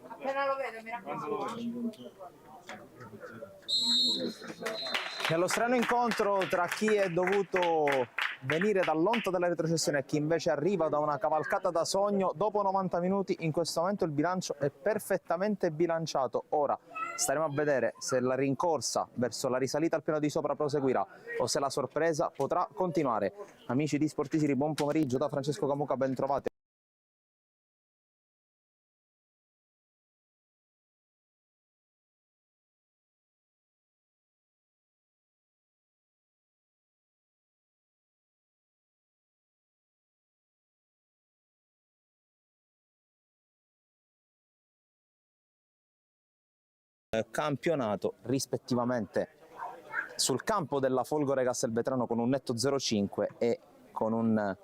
Appena lo vedo mi raccomando. Nello strano incontro tra chi è dovuto venire dall'onta della retrocessione e chi invece arriva da una cavalcata da sogno, dopo 90 minuti in questo momento il bilancio è perfettamente bilanciato. Ora staremo a vedere se la rincorsa verso la risalita al piano di sopra proseguirà o se la sorpresa potrà continuare. Amici di Sportisiri, buon pomeriggio da Francesco Camuca, ben trovati. Campionato rispettivamente sul campo della Folgore Castelvetrano con un netto 0-5 e con un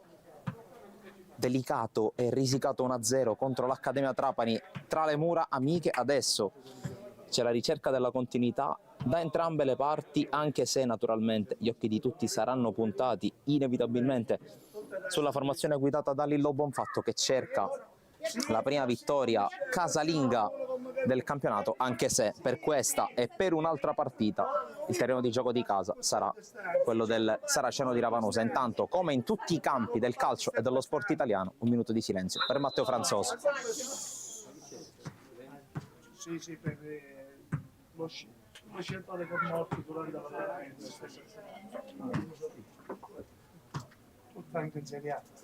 delicato e risicato 1-0 contro l'Accademia Trapani tra le mura amiche. Adesso c'è la ricerca della continuità da entrambe le parti, anche se naturalmente gli occhi di tutti saranno puntati inevitabilmente sulla formazione guidata da Lillo Bonfatto, che cerca la prima vittoria casalinga del campionato, anche se per questa e per un'altra partita il terreno di gioco di casa sarà quello del Saraceno di Ravanusa. Intanto, come in tutti i campi del calcio e dello sport italiano, un minuto di silenzio per Matteo Franzoso. Sì, per lo scienziatore con morti durante l'allenamento, tutto anche insegnato.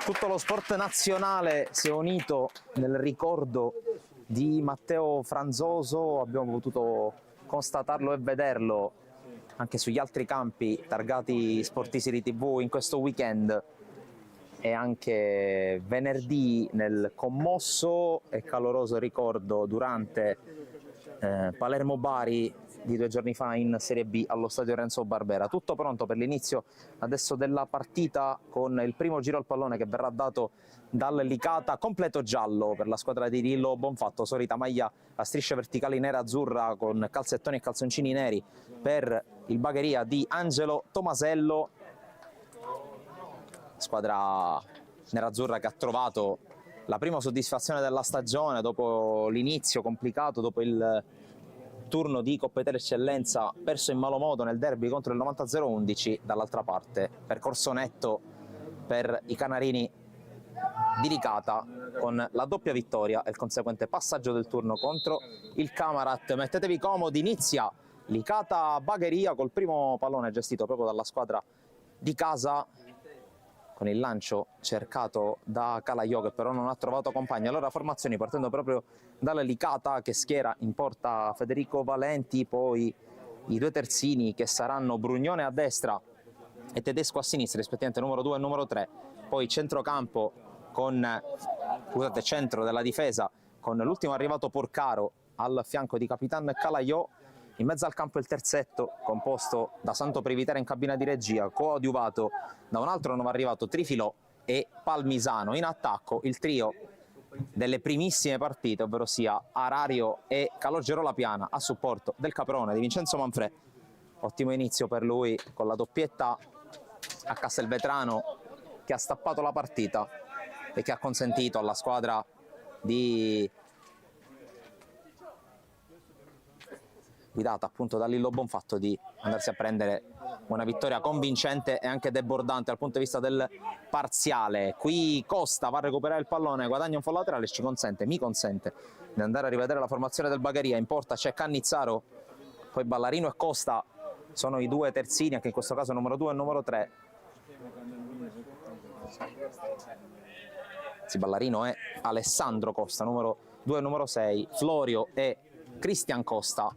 Tutto lo sport nazionale si è unito nel ricordo di Matteo Franzoso, abbiamo potuto constatarlo e vederlo anche sugli altri campi targati Sportisiri TV in questo weekend e anche venerdì nel commosso e caloroso ricordo durante Palermo-Bari di 2 giorni fa in Serie B allo stadio Renzo Barbera. Tutto pronto per l'inizio adesso della partita, con il primo giro al pallone che verrà dato dal Licata, completo giallo per la squadra di Lillo Bonfatto, solita maglia a strisce verticali nera-azzurra con calzettoni e calzoncini neri per il Bagheria di Angelo Tomasello, squadra nerazzurra che ha trovato la prima soddisfazione della stagione dopo l'inizio complicato, dopo il turno di Coppa Italia Eccellenza perso in malo modo nel derby contro il 90-011. Dall'altra parte percorso netto per i canarini di Licata con la doppia vittoria e il conseguente passaggio del turno contro il Camarat. Mettetevi comodi, inizia Licata Bagheria col primo pallone gestito proprio dalla squadra di casa, con il lancio cercato da Calaiò che però non ha trovato compagni. Allora formazioni partendo proprio dalla Licata, che schiera in porta Federico Valenti, poi i due terzini che saranno Brugnone a destra e Tedesco a sinistra, rispettivamente numero 2 e numero 3, poi centrocampo con, scusate, centro della difesa con l'ultimo arrivato Porcaro al fianco di Capitan Calaiò. In mezzo al campo il terzetto, composto da Santo Privitera in cabina di regia, coadiuvato da un altro nuovo arrivato Trifilo e Palmisano. In attacco il trio delle primissime partite, ovvero sia Arario e Calogero Lapiana, a supporto del caprone di Vincenzo Manfrè. Ottimo inizio per lui con la doppietta a Castelvetrano, che ha stappato la partita e che ha consentito alla squadra guidata appunto da Lillo Bonfatto di andarsi a prendere una vittoria convincente e anche debordante dal punto di vista del parziale. Qui Costa va a recuperare il pallone, guadagna un fallo laterale, mi consente di andare a rivedere la formazione del Bagheria. In porta c'è Cannizzaro, poi Ballarino e Costa sono i due terzini, anche in questo caso numero 2 e numero 3. Sì, Ballarino è Alessandro Costa, numero 2 e numero 6, Florio e Cristian Costa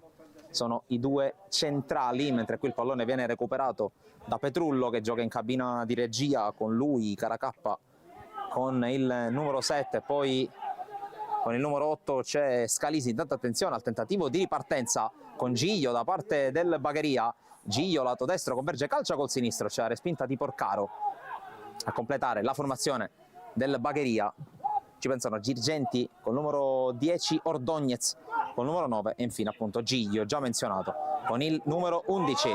sono i due centrali, mentre qui il pallone viene recuperato da Petrullo, che gioca in cabina di regia con lui, Caracappa, con il numero 7, poi con il numero 8 c'è Scalisi. Intanto attenzione al tentativo di ripartenza con Giglio da parte del Bagheria. Giglio lato destro, converge, calcia col sinistro, c'è la respinta di Porcaro a completare la formazione del Bagheria. Ci pensano Girgenti col numero 10, Ordognez col numero 9 e infine appunto Giglio, già menzionato, con il numero 11.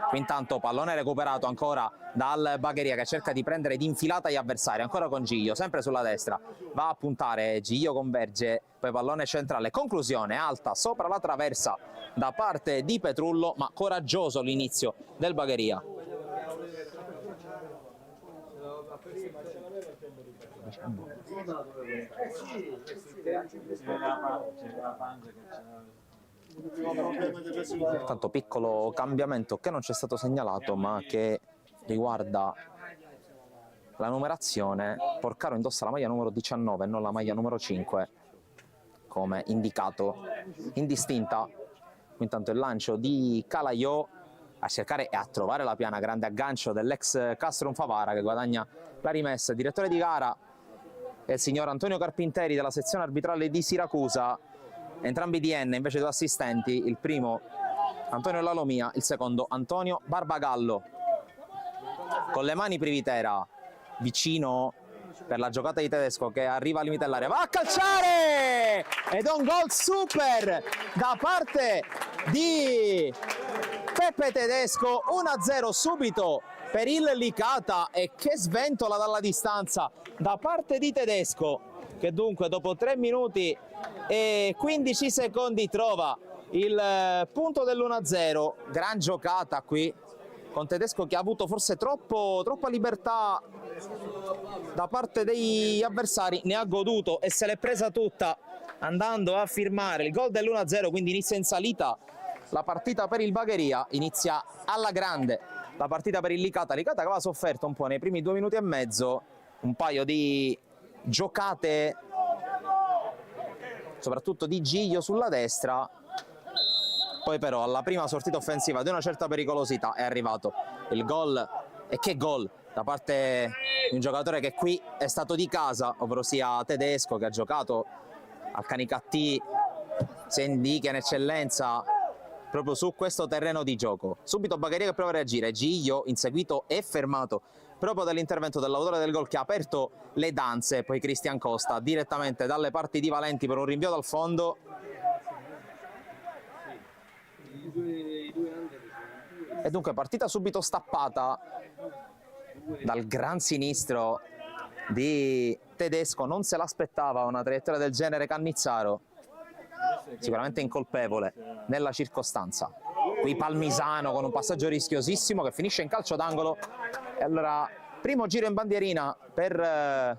Qui intanto pallone recuperato ancora dal Bagheria, che cerca di prendere d'infilata gli avversari, ancora con Giglio, sempre sulla destra, va a puntare, Giglio converge, poi pallone centrale, conclusione alta sopra la traversa da parte di Petrullo, ma coraggioso l'inizio del Bagheria. Tanto piccolo cambiamento che non c'è stato segnalato, ma che riguarda la numerazione. Porcaro indossa la maglia numero 19 e non la maglia numero 5, come indicato indistinta. Intanto il lancio di Calaiò a cercare e a trovare la piana, grande aggancio dell'ex Castrum Favara, che guadagna la rimessa. Il direttore di gara è il signor Antonio Carpinteri della sezione arbitrale di Siracusa, entrambi DN, invece due assistenti, il primo Antonio Lalomia, il secondo Antonio Barbagallo. Con le mani Privitera, vicino per la giocata di Tedesco, che arriva al limite dell'area, va a calciare ed è un gol super da parte di Peppe Tedesco. 1-0 subito per il Licata, e che sventola dalla distanza da parte di Tedesco, che dunque dopo 3 minuti e 15 secondi trova il punto dell'1-0. Gran giocata qui con Tedesco, che ha avuto forse troppa libertà da parte degli avversari, ne ha goduto e se l'è presa tutta andando a firmare il gol dell'1-0, quindi inizia in salita la partita per il Bagheria, inizia alla grande la partita per il Licata che aveva sofferto un po' nei primi 2 minuti e mezzo, un paio di giocate soprattutto di Giglio sulla destra, poi però alla prima sortita offensiva di una certa pericolosità è arrivato il gol, e che gol da parte di un giocatore che qui è stato di casa, ovvero sia Tedesco, che ha giocato al Canicattì, si indica in eccellenza proprio su questo terreno di gioco. Subito Bagheria che prova a reagire, Giglio inseguito e fermato proprio dall'intervento dell'autore del gol, che ha aperto le danze, poi Cristian Costa direttamente dalle parti di Valenti per un rinvio dal fondo. E dunque partita subito stappata dal gran sinistro di Tedesco, non se l'aspettava una traiettoria del genere Cannizzaro, sicuramente incolpevole nella circostanza. Qui Palmisano con un passaggio rischiosissimo che finisce in calcio d'angolo, e allora primo giro in bandierina per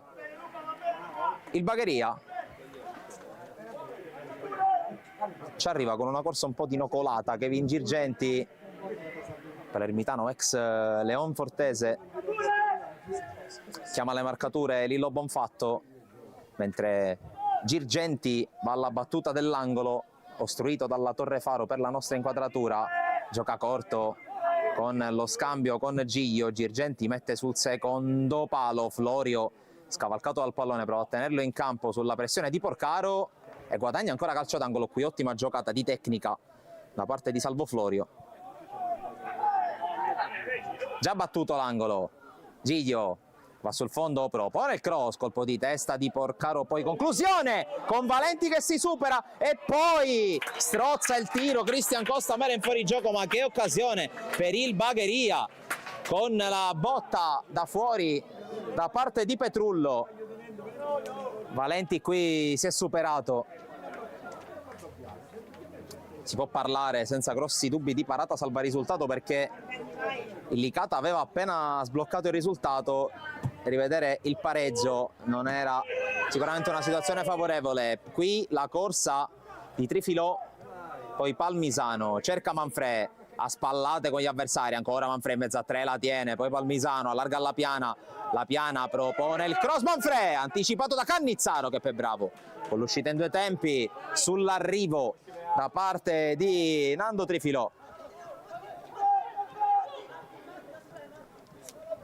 il Bagheria. Ci arriva con una corsa un po' dinocolata Kevin Girgenti, palermitano ex Leon Fortese, chiama le marcature Lillo Bonfatto, mentre Girgenti va alla battuta dell'angolo ostruito dalla Torre Faro per la nostra inquadratura, gioca corto con lo scambio con Giglio, Girgenti mette sul secondo palo, Florio scavalcato dal pallone prova a tenerlo in campo sulla pressione di Porcaro e guadagna ancora calcio d'angolo qui. Ottima giocata di tecnica da parte di Salvo Florio, già battuto l'angolo, Giglio va sul fondo, propone il cross, colpo di testa di Porcaro, poi conclusione con Valenti che si supera e poi strozza il tiro Cristian Costa Mera in fuorigioco, ma che occasione per il Bagheria con la botta da fuori da parte di Petrullo. Valenti qui si è superato, si può parlare senza grossi dubbi di parata salva risultato, perché il Licata aveva appena sbloccato il risultato e rivedere il pareggio non era sicuramente una situazione favorevole. Qui la corsa di Trifilò, poi Palmisano cerca Manfrè a spallate con gli avversari, ancora Manfrè in mezzo a tre, la tiene, poi Palmisano allarga la Piana propone il cross, Manfrè anticipato da Cannizzaro che poi è bravo con l'uscita in due tempi sull'arrivo da parte di Nando Trifilò.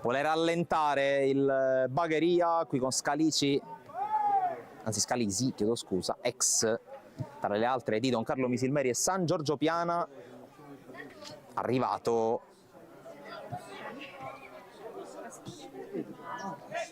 Vuole rallentare il Bagheria qui con Scalisi, chiedo scusa, ex tra le altre di Don Carlo Misilmeri e San Giorgio Piana, arrivato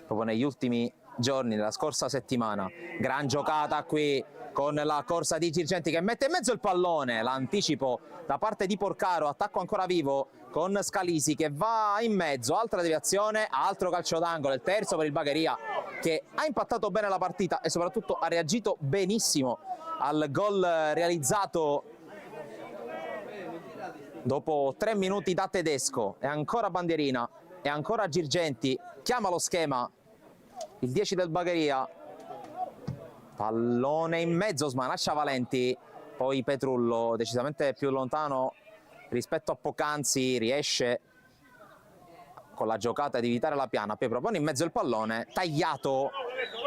proprio negli ultimi giorni della scorsa settimana. Gran giocata qui con la corsa di Girgenti che mette in mezzo il pallone, l'anticipo da parte di Porcaro, attacco ancora vivo con Scalisi che va in mezzo, altra deviazione, altro calcio d'angolo, il terzo per il Bagheria che ha impattato bene la partita e soprattutto ha reagito benissimo al gol realizzato dopo 3 minuti da Tedesco. E ancora Bandierina e ancora Girgenti, chiama lo schema il 10 del Bagheria, pallone in mezzo, smanaccia Valenti, poi Petrullo decisamente più lontano rispetto a poc'anzi, riesce con la giocata ad evitare la Piana, poi propone in mezzo il pallone, tagliato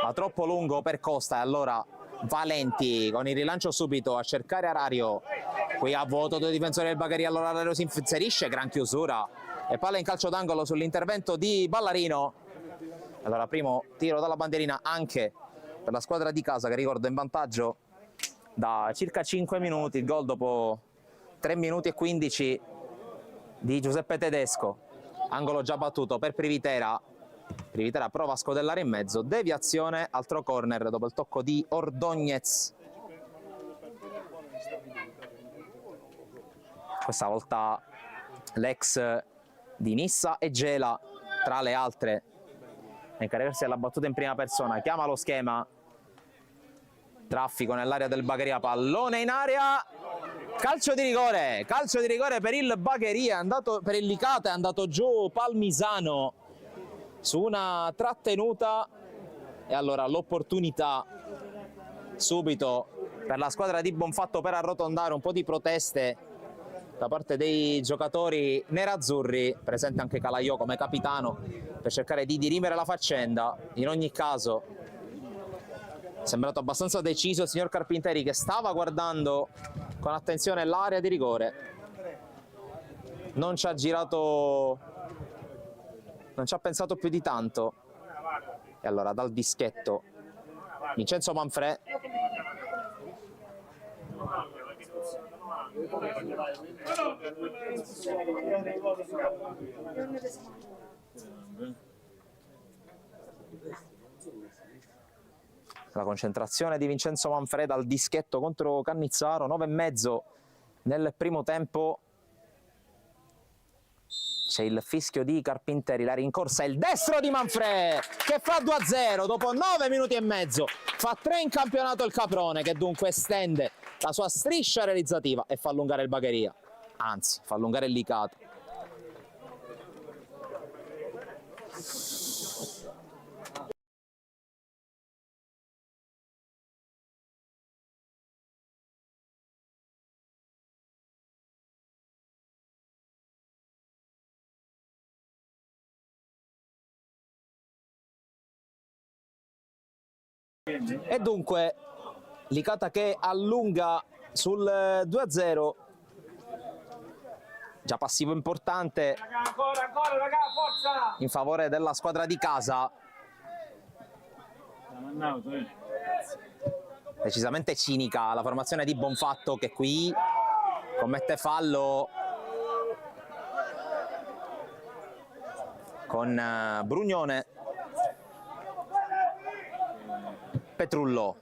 ma troppo lungo per Costa, e allora Valenti con il rilancio subito a cercare Arario, qui a vuoto due difensori del Bagheria, allora Arario si inserisce, gran chiusura e palla in calcio d'angolo sull'intervento di Ballarino. Allora primo tiro dalla bandierina anche per la squadra di casa che ricordo in vantaggio da circa 5 minuti, il gol dopo 3 minuti e 15 di Giuseppe Tedesco, angolo già battuto per Privitera, Privitera prova a scodellare in mezzo, deviazione, altro corner dopo il tocco di Ordóñez. Questa volta l'ex di Nissa e Gela tra le altre a incaricarsi della battuta in prima persona, chiama lo schema, traffico nell'area del Bagheria, pallone in area, calcio di rigore per il Bagheria, per il Licata, è andato giù Palmisano su una trattenuta e allora l'opportunità subito per la squadra di Bonfatto per arrotondare, un po' di proteste da parte dei giocatori nerazzurri, presente anche Calaiò come capitano per cercare di dirimere la faccenda. In ogni caso è sembrato abbastanza deciso il signor Carpinteri, che stava guardando con attenzione l'area di rigore, non ci ha girato, non ci ha pensato più di tanto, e allora dal dischetto Vincenzo Manfrè la concentrazione di Vincenzo Manfrè dal dischetto contro Cannizzaro, 9,5 nel primo tempo. C'è il fischio di Carpinteri, la rincorsa è il destro di Manfrè che fa 2-0 dopo 9 minuti e mezzo, fa 3 in campionato il Caprone, che dunque estende la sua striscia realizzativa e fa allungare il Bagheria, anzi fa allungare il Licata. E dunque Licata che allunga sul 2-0, già passivo importante in favore della squadra di casa. Decisamente cinica la formazione di Bonfatto, che qui commette fallo con Brugnone. Petrullo,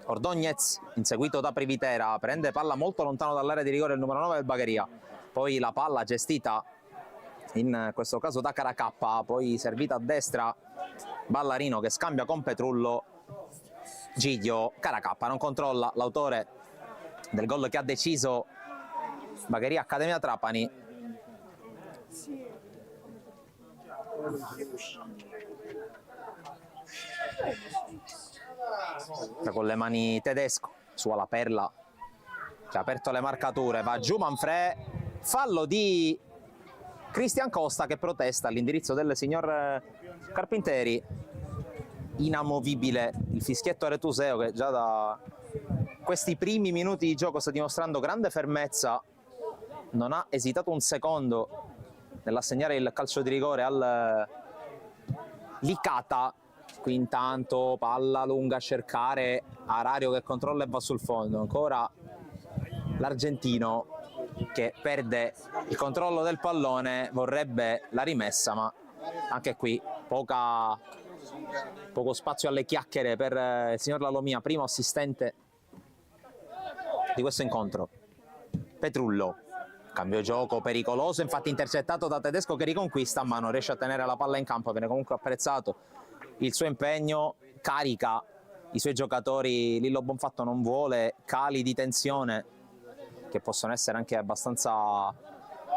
Ordóñez inseguito da Privitera, prende palla molto lontano dall'area di rigore il numero 9 del Bagheria, poi la palla gestita in questo caso da Caracappa, poi servita a destra, Ballarino che scambia con Petrullo, Giglio, Caracappa non controlla, l'autore del gol che ha deciso Bagheria Accademia Trapani. Con le mani Tedesco su alla Perla che ha aperto le marcature, va giù Manfred, fallo di Cristian Costa che protesta all'indirizzo del signor Carpinteri. Inamovibile il fischietto Retuseo che già da questi primi minuti di gioco sta dimostrando grande fermezza, non ha esitato un secondo nell'assegnare il calcio di rigore al Licata. Qui intanto palla lunga a cercare Arario che controlla e va sul fondo, ancora l'argentino che perde il controllo del pallone, vorrebbe la rimessa ma anche qui poco spazio alle chiacchiere per il signor Lalomia, primo assistente di questo incontro. Petrullo, cambio gioco pericoloso, infatti intercettato da Tedesco che riconquista ma non riesce a tenere la palla in campo, viene comunque apprezzato il suo impegno, carica i suoi giocatori, Lillo Bonfatto non vuole cali di tensione che possono essere anche abbastanza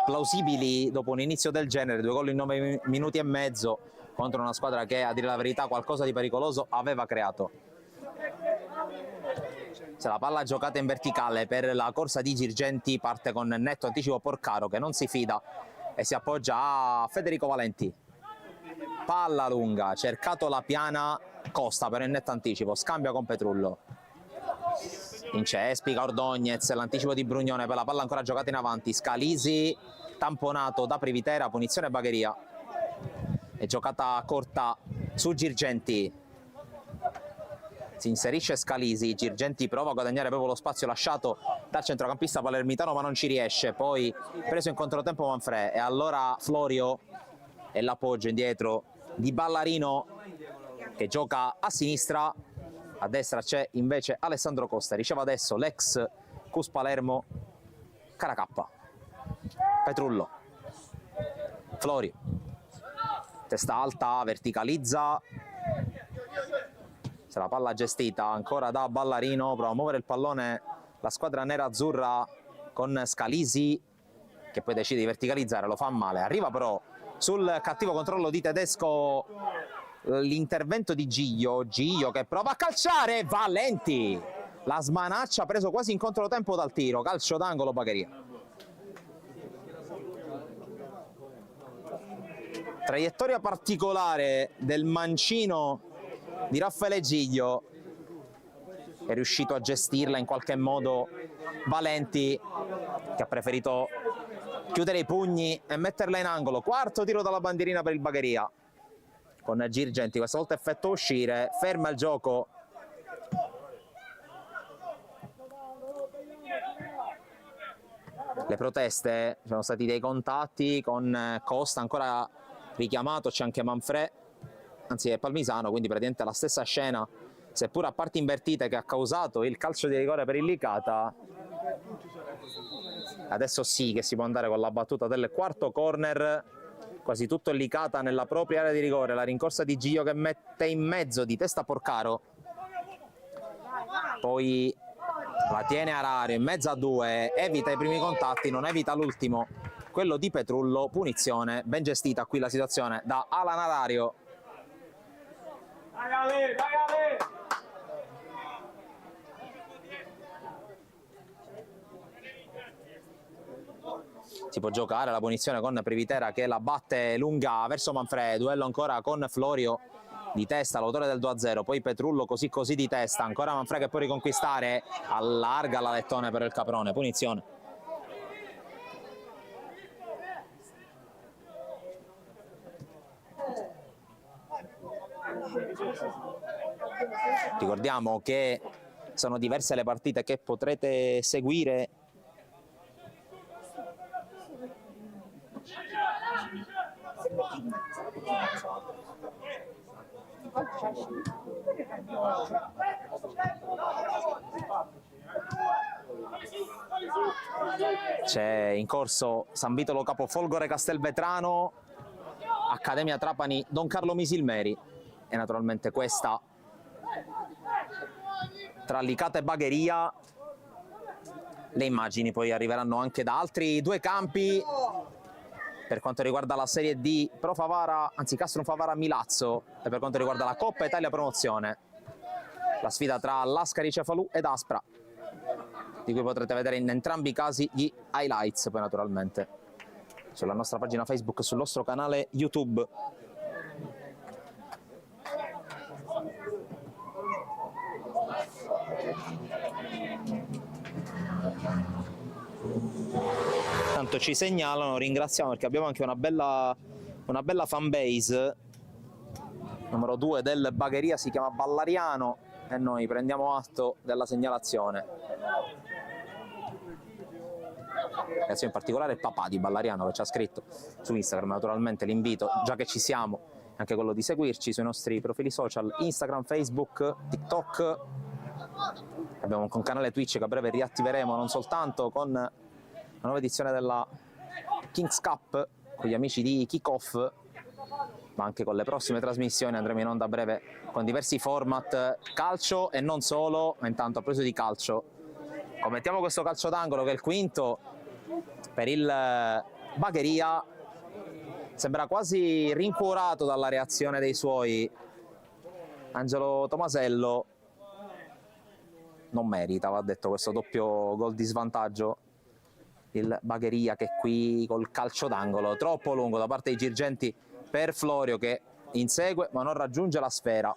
plausibili dopo un inizio del genere, 2 gol in 9 minuti e mezzo contro una squadra che a dire la verità qualcosa di pericoloso aveva creato. Se la palla giocata in verticale per la corsa di Girgenti parte con netto anticipo Porcaro che non si fida e si appoggia a Federico Valenti. Palla lunga, cercato la piana Costa per il netto anticipo, scambia con Petrullo. Incespica Ordóñez, l'anticipo di Brugnone per la palla ancora giocata in avanti, Scalisi tamponato da Privitera, punizione Bagheria. E giocata corta su Girgenti. Si inserisce Scalisi, Girgenti prova a guadagnare proprio lo spazio lasciato dal centrocampista palermitano ma non ci riesce, poi preso in controtempo Manfred e allora Florio e l'appoggio indietro di Ballarino che gioca a sinistra, a destra c'è invece Alessandro Costa, riceve adesso l'ex Cus Palermo Caracappa. Petrullo, Florio, testa alta, verticalizza, se la palla gestita ancora da Ballarino, prova a muovere il pallone la squadra nera-azzurra con Scalisi che poi decide di verticalizzare, lo fa male, arriva però sul cattivo controllo di Tedesco l'intervento di Giglio che prova a calciare, Valenti la smanaccia, preso quasi in controtempo dal tiro, calcio d'angolo Bagheria. Traiettoria particolare del mancino di Raffaele Giglio, è riuscito a gestirla in qualche modo Valenti che ha preferito chiudere i pugni e metterla in angolo. Quarto tiro dalla bandierina per il Bagheria con Girgenti, questa volta effetto uscire, ferma il gioco. Le proteste, ci sono stati dei contatti con Costa ancora richiamato, c'è anche Manfred, anzi è Palmisano, quindi praticamente la stessa scena, seppur a parti invertite, che ha causato il calcio di rigore per il Licata. Adesso sì che si può andare con la battuta del quarto corner, quasi tutto il Licata nella propria area di rigore, la rincorsa di Giglio che mette in mezzo di testa Porcaro, poi la tiene Arario in mezzo a due, evita i primi contatti, non evita l'ultimo, quello di Petrullo, punizione, ben gestita qui la situazione da Alan Arario. Si può giocare la punizione con Privitera che la batte lunga verso Manfred, duello ancora con Florio di testa, l'autore del 2-0, poi Petrullo così di testa, ancora Manfred che può riconquistare, allarga la lettone per il Caprone, punizione. Ricordiamo che sono diverse le partite che potrete seguire C'è in corso San Vitolo Capo Folgore Castelvetrano, Accademia Trapani Don Carlo Misilmeri, e naturalmente questa tra Licata e Bagheria. Le immagini poi arriveranno anche da altri due campi per quanto riguarda la Serie D Pro Favara, anzi Castro Favara Milazzo, e per quanto riguarda la Coppa Italia Promozione, la sfida tra Lascari Cefalù ed Aspra, di cui potrete vedere in entrambi i casi gli highlights poi naturalmente sulla nostra pagina Facebook e sul nostro canale YouTube. Tanto ci segnalano, ringraziamo perché abbiamo anche una bella fan base. Numero 2 del Bagheria si chiama Ballariano e noi prendiamo atto della segnalazione. Adesso in particolare il papà di Ballariano che ci ha scritto su Instagram, naturalmente l'invito, già che ci siamo, è anche quello di seguirci sui nostri profili social Instagram, Facebook, TikTok. Abbiamo anche un canale Twitch che a breve riattiveremo, non soltanto con la nuova edizione della Kings Cup con gli amici di Kickoff, ma anche con le prossime trasmissioni. Andremo in onda a breve con diversi format calcio e non solo. Ma intanto, a proposito di calcio, commentiamo questo calcio d'angolo che è il quinto per il Bagheria. Sembra quasi rincuorato dalla reazione dei suoi Angelo Tomasello. Non merita, va detto, questo doppio gol di svantaggio il Bagheria, che qui col calcio d'angolo troppo lungo da parte dei Girgenti per Florio, che insegue ma non raggiunge la sfera.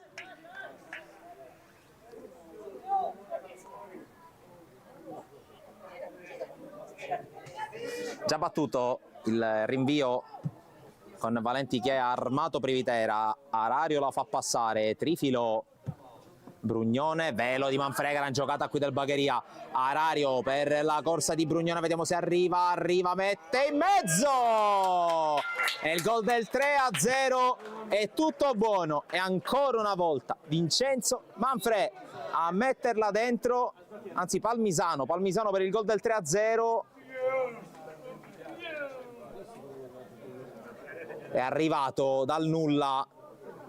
Già battuto il rinvio con Valenti che ha armato Privitera, Arario la fa passare, trifilo Brugnone, velo di Manfrega, gran giocata qui del Bagheria, Arario per la corsa di Brugnone, vediamo se arriva, mette in mezzo! E il gol del 3-0 è tutto buono, e ancora una volta Vincenzo Manfrè a metterla dentro, anzi Palmisano per il gol del 3-0. È arrivato dal nulla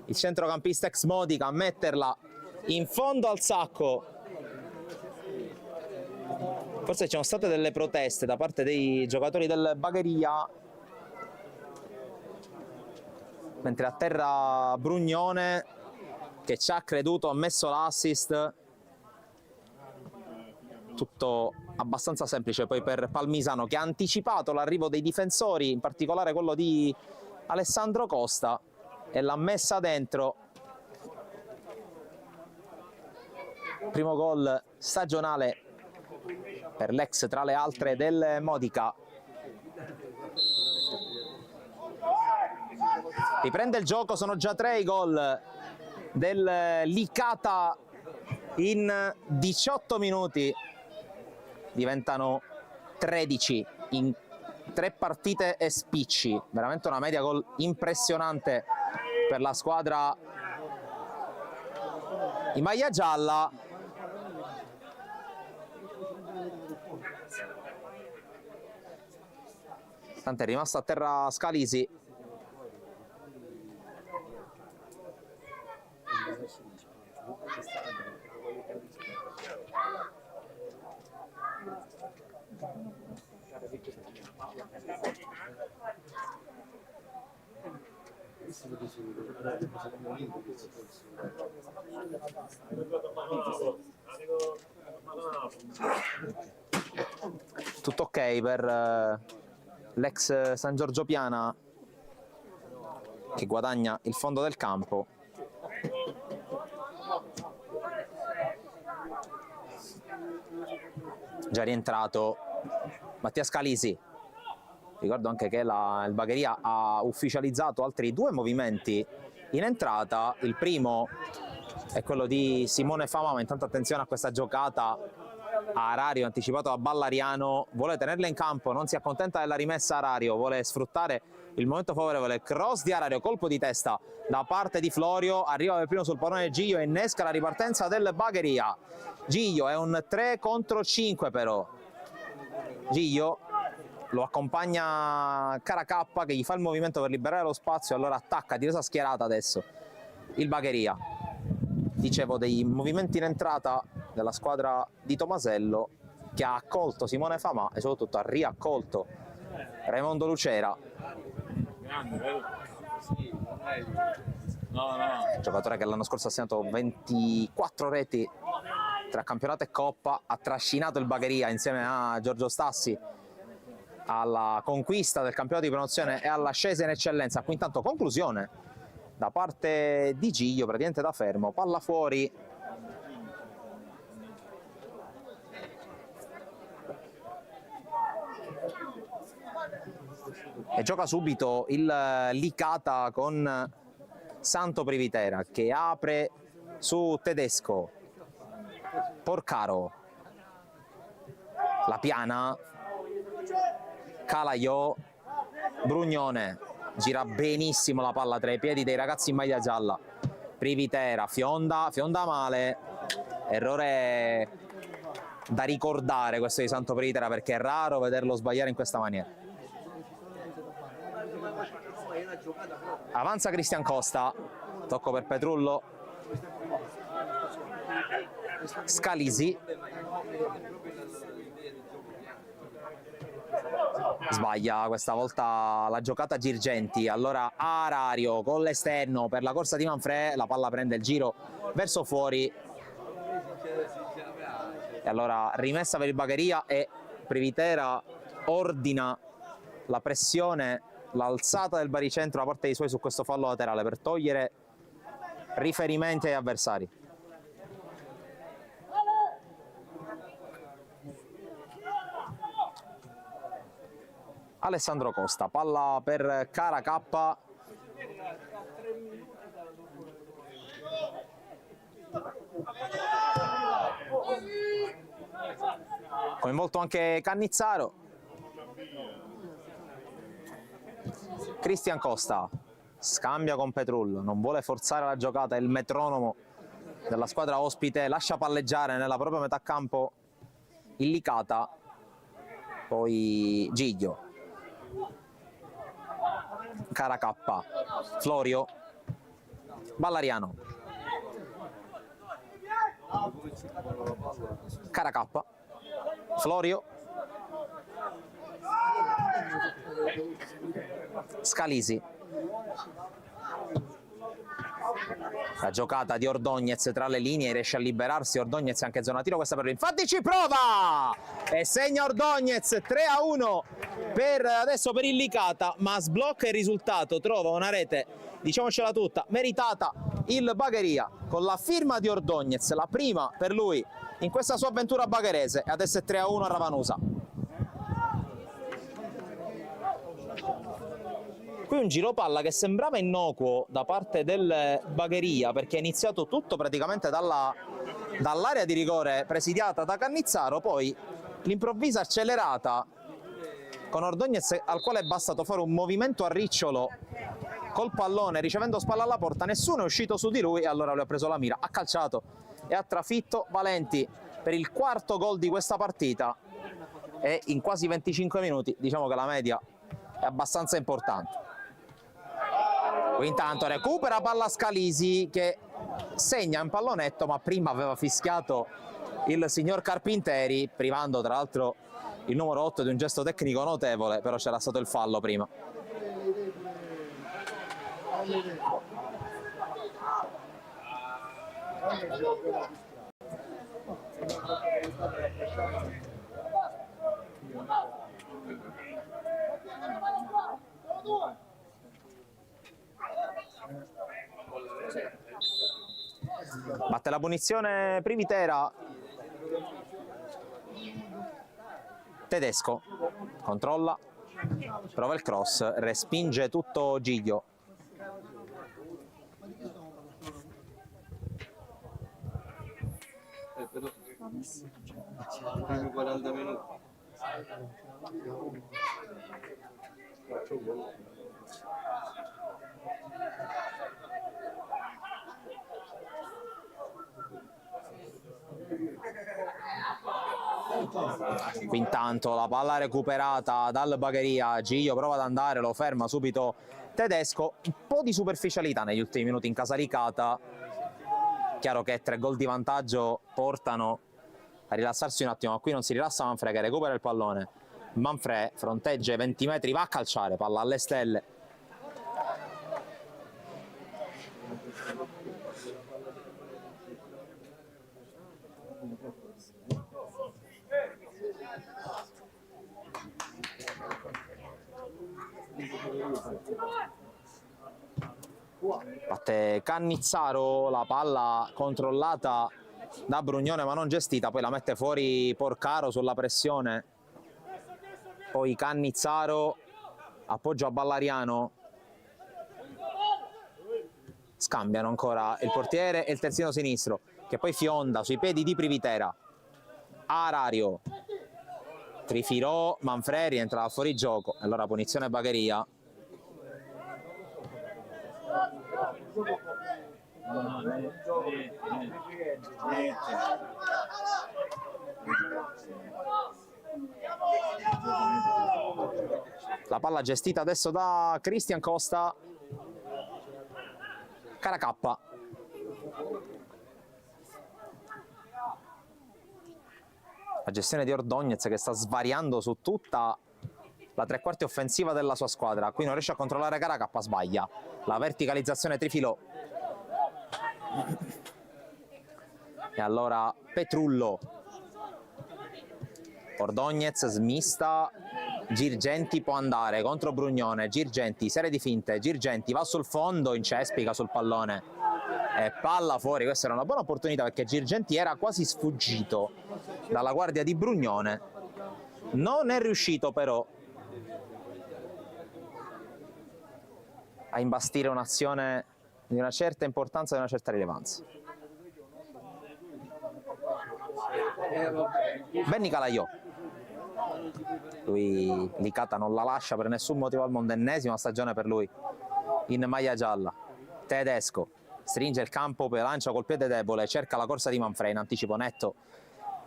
il centrocampista ex Modica a metterla in fondo al sacco. Forse ci sono state delle proteste da parte dei giocatori del Bagheria, mentre a terra Brugnone, che ci ha creduto, ha messo l'assist. Tutto abbastanza semplice poi per Palmisano, che ha anticipato l'arrivo dei difensori, in particolare quello di Alessandro Costa, e l'ha messa dentro. Primo gol stagionale per l'ex, tra le altre, del Modica. Riprende il gioco, sono già 3 i gol del Licata in 18 minuti, diventano 13 in 3 partite e spicci, veramente una media gol impressionante per la squadra in maglia gialla. Tanto è rimasto a terra Scalisi. Tutto ok per l'ex San Giorgio Piana, che guadagna il fondo del campo. Già rientrato Mattia Scalisi. Ricordo anche che il Bagheria ha ufficializzato altri 2 movimenti in entrata. Il primo è quello di Simone Fama, ma intanto attenzione a questa giocata Arario anticipato da Ballariano, vuole tenerla in campo, non si accontenta della rimessa Arario, vuole sfruttare il momento favorevole, cross di Arario, colpo di testa da parte di Florio, arriva per primo sul pallone Giglio e innesca la ripartenza del Bagheria. Giglio è un 3 contro 5 però, Giglio lo accompagna Caracappa che gli fa il movimento per liberare lo spazio, allora attacca, difesa schierata adesso il Bagheria. Dicevo dei movimenti in entrata della squadra di Tomasello che ha accolto Simone Famà e soprattutto ha riaccolto Raimondo Lucera, giocatore che l'anno scorso ha segnato 24 reti tra campionato e coppa, ha trascinato il Bagheria insieme a Giorgio Stassi alla conquista del campionato di promozione e all'ascesa in eccellenza. Qui intanto conclusione da parte di Giglio, praticamente da fermo, palla fuori. E gioca subito il Licata con Santo Privitera che apre su Tedesco. Porcaro, la piana, Calaiò, Brugnone, gira benissimo la palla tra i piedi dei ragazzi in maglia gialla. Privitera, fionda male, errore da ricordare questo di Santo Privitera perché è raro vederlo sbagliare in questa maniera. Avanza Cristian Costa, tocco per Petrullo, Scalisi, sbaglia questa volta la giocata Girgenti, allora Arario con l'esterno per la corsa di Manfred, la palla prende il giro verso fuori e allora rimessa per il Bagheria e Privitera ordina la pressione, l'alzata del baricentro da parte dei suoi su questo fallo laterale per togliere riferimenti agli avversari. Alessandro Costa, palla per Caracappa, coinvolto anche Cannizzaro. Cristian Costa scambia con Petrullo, non vuole forzare la giocata, è il metronomo della squadra ospite, lascia palleggiare nella propria metà campo il Licata, poi Giglio, Caracappa, Florio, Ballariano, Caracappa, Florio, Scalisi, la giocata di Ordóñez tra le linee, riesce a liberarsi Ordóñez anche zona tiro, questa per lui, infatti ci prova e segna Ordóñez 3-1 per adesso per il Licata, ma sblocca il risultato, trova una rete, diciamocela tutta, meritata il Bagheria con la firma di Ordóñez, la prima per lui in questa sua avventura bagherese, e adesso è 3-1 a Ravanusa. Qui un giro palla che sembrava innocuo da parte del Bagheria perché è iniziato tutto praticamente dall'area di rigore presidiata da Cannizzaro, poi l'improvvisa accelerata con Ordóñez al quale è bastato fare un movimento a ricciolo col pallone ricevendo spalla alla porta, nessuno è uscito su di lui e allora lui ha preso la mira, ha calciato e ha trafitto Valenti per il quarto gol di questa partita e in quasi 25 minuti diciamo che la media è abbastanza importante. Qui intanto recupera palla Scalisi che segna un pallonetto, ma prima aveva fischiato il signor Carpinteri, privando tra l'altro il numero 8 di un gesto tecnico notevole, però c'era stato il fallo prima. Batte la punizione Privitera. Tedesco controlla, prova il cross, respinge tutto Giglio. primi 40 minuti. Intanto la palla recuperata dal Bagheria, Giglio prova ad andare, lo ferma subito Tedesco. Un po' di superficialità negli ultimi minuti in Casalicata. Chiaro che 3 gol di vantaggio portano a rilassarsi un attimo, ma qui non si rilassa Manfred che recupera il pallone. Manfred fronteggia i 20 metri, va a calciare, palla alle stelle. Batte Cannizzaro, la palla controllata da Brugnone ma non gestita, poi la mette fuori Porcaro sulla pressione, poi Cannizzaro, appoggio a Ballariano, scambiano ancora il portiere e il terzino sinistro che poi fionda sui piedi di Privitera. Arario trifilò, Manfredi rientra fuori gioco, allora punizione Bagheria. La palla gestita adesso da Cristian Costa. Caracappa. La gestione di Ordóñez che sta svariando su tutta la tre quarti offensiva della sua squadra. Qui non riesce a controllare Caracappa, sbaglia. La verticalizzazione trifilò. E allora Petrullo. Ordóñez smista. Girgenti può andare contro Brugnone. Girgenti, serie di finte. Girgenti va sul fondo, incespica sul pallone. E palla fuori. Questa era una buona opportunità perché Girgenti era quasi sfuggito dalla guardia di Brugnone. Non è riuscito però a imbastire un'azione di una certa importanza e di una certa rilevanza. Benny Calaiò. Lui Licata non la lascia per nessun motivo al mondo, ennesima stagione per lui in maglia gialla. Tedesco stringe il campo, poi lancia col piede debole, cerca la corsa di Manfredi, in anticipo netto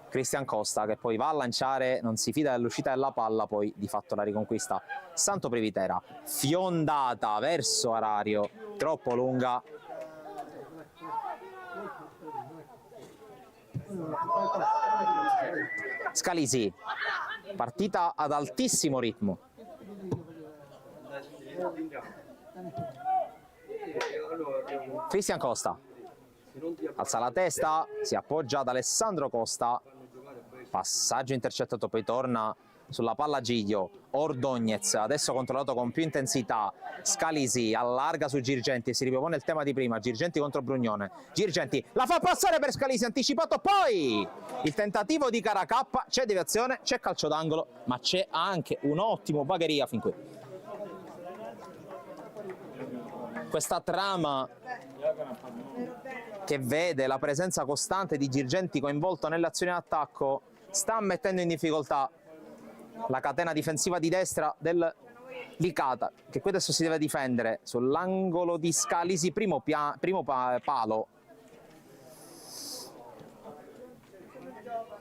Cristian Costa che poi va a lanciare, non si fida dell'uscita della palla, poi di fatto la riconquista Santo Privitera. Fiondata verso Arario, troppo lunga. Scalisi, partita ad altissimo ritmo. Cristian Costa alza la testa, si appoggia ad Alessandro Costa, passaggio intercettato, poi torna sulla palla Giglio. Ordóñez adesso controllato con più intensità. Scalisi allarga su Girgenti e si ripropone il tema di prima. Girgenti contro Brugnone. Girgenti la fa passare per Scalisi, anticipato, poi il tentativo di Caracappa, c'è deviazione, c'è calcio d'angolo, ma c'è anche un ottimo Bagheria fin qui. Questa trama che vede la presenza costante di Girgenti coinvolto nelle azioni d'attacco sta mettendo in difficoltà la catena difensiva di destra del Licata, che qui adesso si deve difendere sull'angolo di Scalisi, primo palo.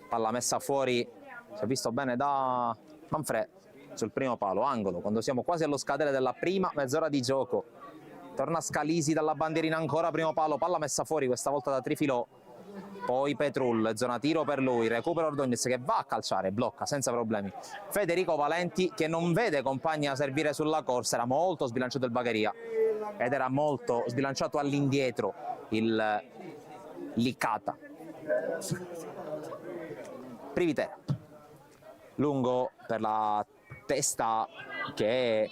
Palla messa fuori, si è visto bene da Manfred sul primo palo, angolo, quando siamo quasi allo scadere della prima mezz'ora di gioco. Torna Scalisi dalla bandierina ancora, primo palo, palla messa fuori, questa volta da Trifilò. Poi Petrul, zona tiro per lui, recupera Ordóñez che va a calciare, blocca senza problemi. Federico Valenti che non vede compagni a servire sulla corsa, era molto sbilanciato il Bagheria ed era molto sbilanciato all'indietro il Licata. Privitera, lungo per la testa che è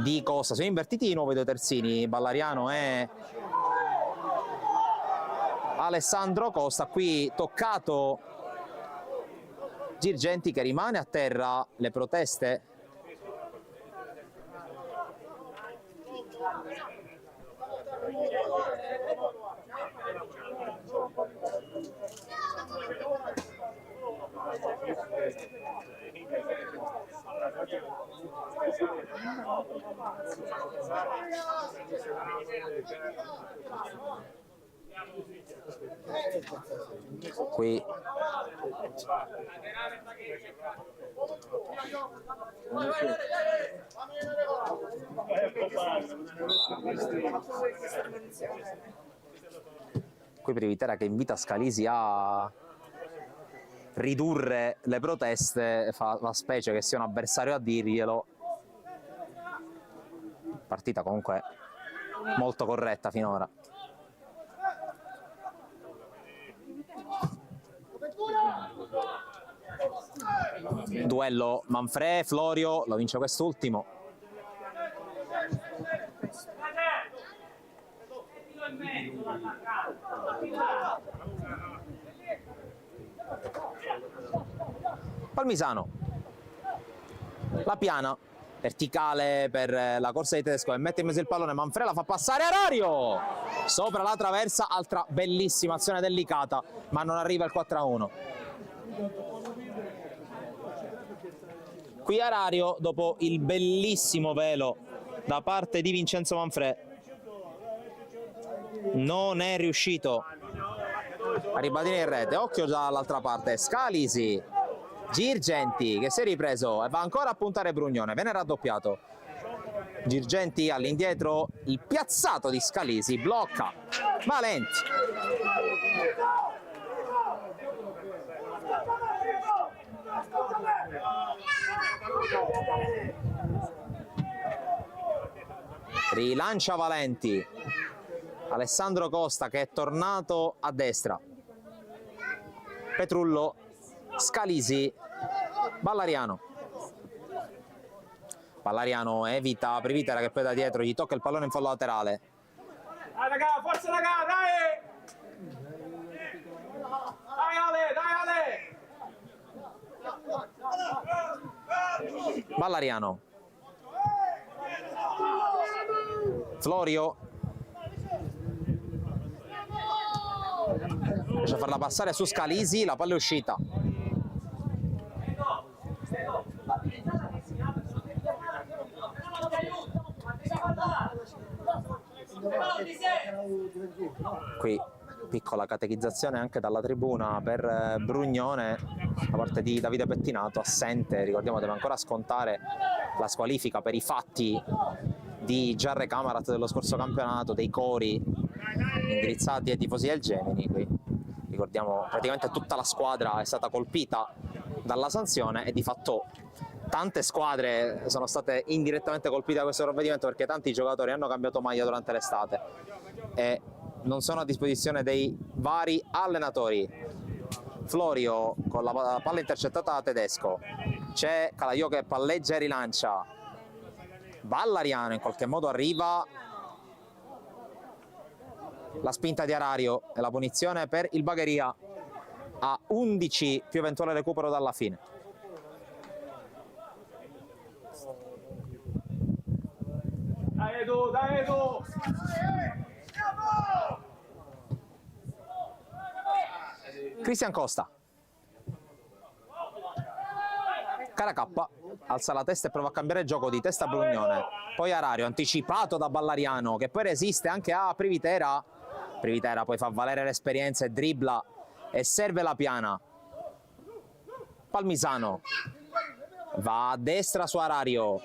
di Costa, sono invertiti di nuovo i due terzini, Ballariano e Alessandro Costa. Qui toccato Girgenti che rimane a terra, le proteste Qui Privitera che invita Scalisi a ridurre le proteste, fa specie che sia un avversario a dirglielo. Partita comunque molto corretta finora. Duello Manfrè-Florio, lo vince quest'ultimo. Palmisano, la piana verticale per la corsa di Tedesco e mette in mezzo il pallone. Manfrè la fa passare Arario sopra la traversa, altra bellissima azione delicata, ma non arriva il 4-1. Qui Arario, dopo il bellissimo velo da parte di Vincenzo Manfrè, non è riuscito a ribadire in rete. Occhio già dall'altra parte, Scalisi, Girgenti che si è ripreso e va ancora a puntare Brugnone, viene raddoppiato. Girgenti all'indietro, il piazzato di Scalisi, blocca Valenti. Rilancia Valenti, Alessandro Costa che è tornato a destra, Petrullo, Scalisi, Ballariano. Ballariano evita Privitera che poi da dietro gli tocca il pallone in fallo laterale. Dai raga, forza raga, dai! Dai Ale, dai Ale! Ballariano, Florio riesce a farla passare su Scalisi, la palla è uscita. Qui piccola catechizzazione anche dalla tribuna per Brugnone da parte di Davide Pettinato, assente, ricordiamo deve ancora scontare la squalifica per i fatti di Giarre Camarat dello scorso campionato, dei cori indirizzati ai tifosi del Gemini. Qui ricordiamo praticamente tutta la squadra è stata colpita dalla sanzione e di fatto tante squadre sono state indirettamente colpite da questo provvedimento perché tanti giocatori hanno cambiato maglia durante l'estate e non sono a disposizione dei vari allenatori. Florio con la palla intercettata da Tedesco, c'è Calaio che palleggia e rilancia, Ballariano in qualche modo arriva, la spinta di Arario e la punizione per il Bagheria a 11 più eventuale recupero dalla fine. Dai Edo, dai Edo! Cristian Costa, Caracappa alza la testa e prova a cambiare gioco di testa Brugnone, poi Arario anticipato da Ballariano che poi resiste anche a Privitera. Privitera poi fa valere l'esperienza e dribbla e serve la piana. Palmisano va a destra su Arario,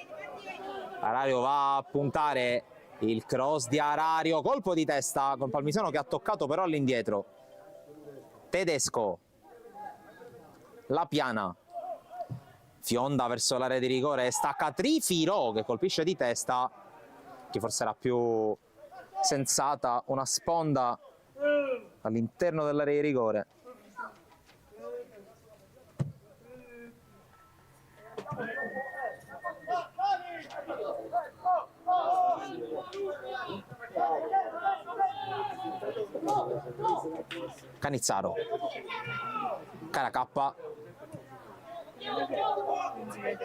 Arario va a puntare, il cross di Arario, colpo di testa con Palmisano che ha toccato però all'indietro. Tedesco, la piana, fionda verso l'area di rigore, stacca Trifiro che colpisce di testa, che forse era più sensata una sponda all'interno dell'area di rigore. Canizzaro, Caracappa,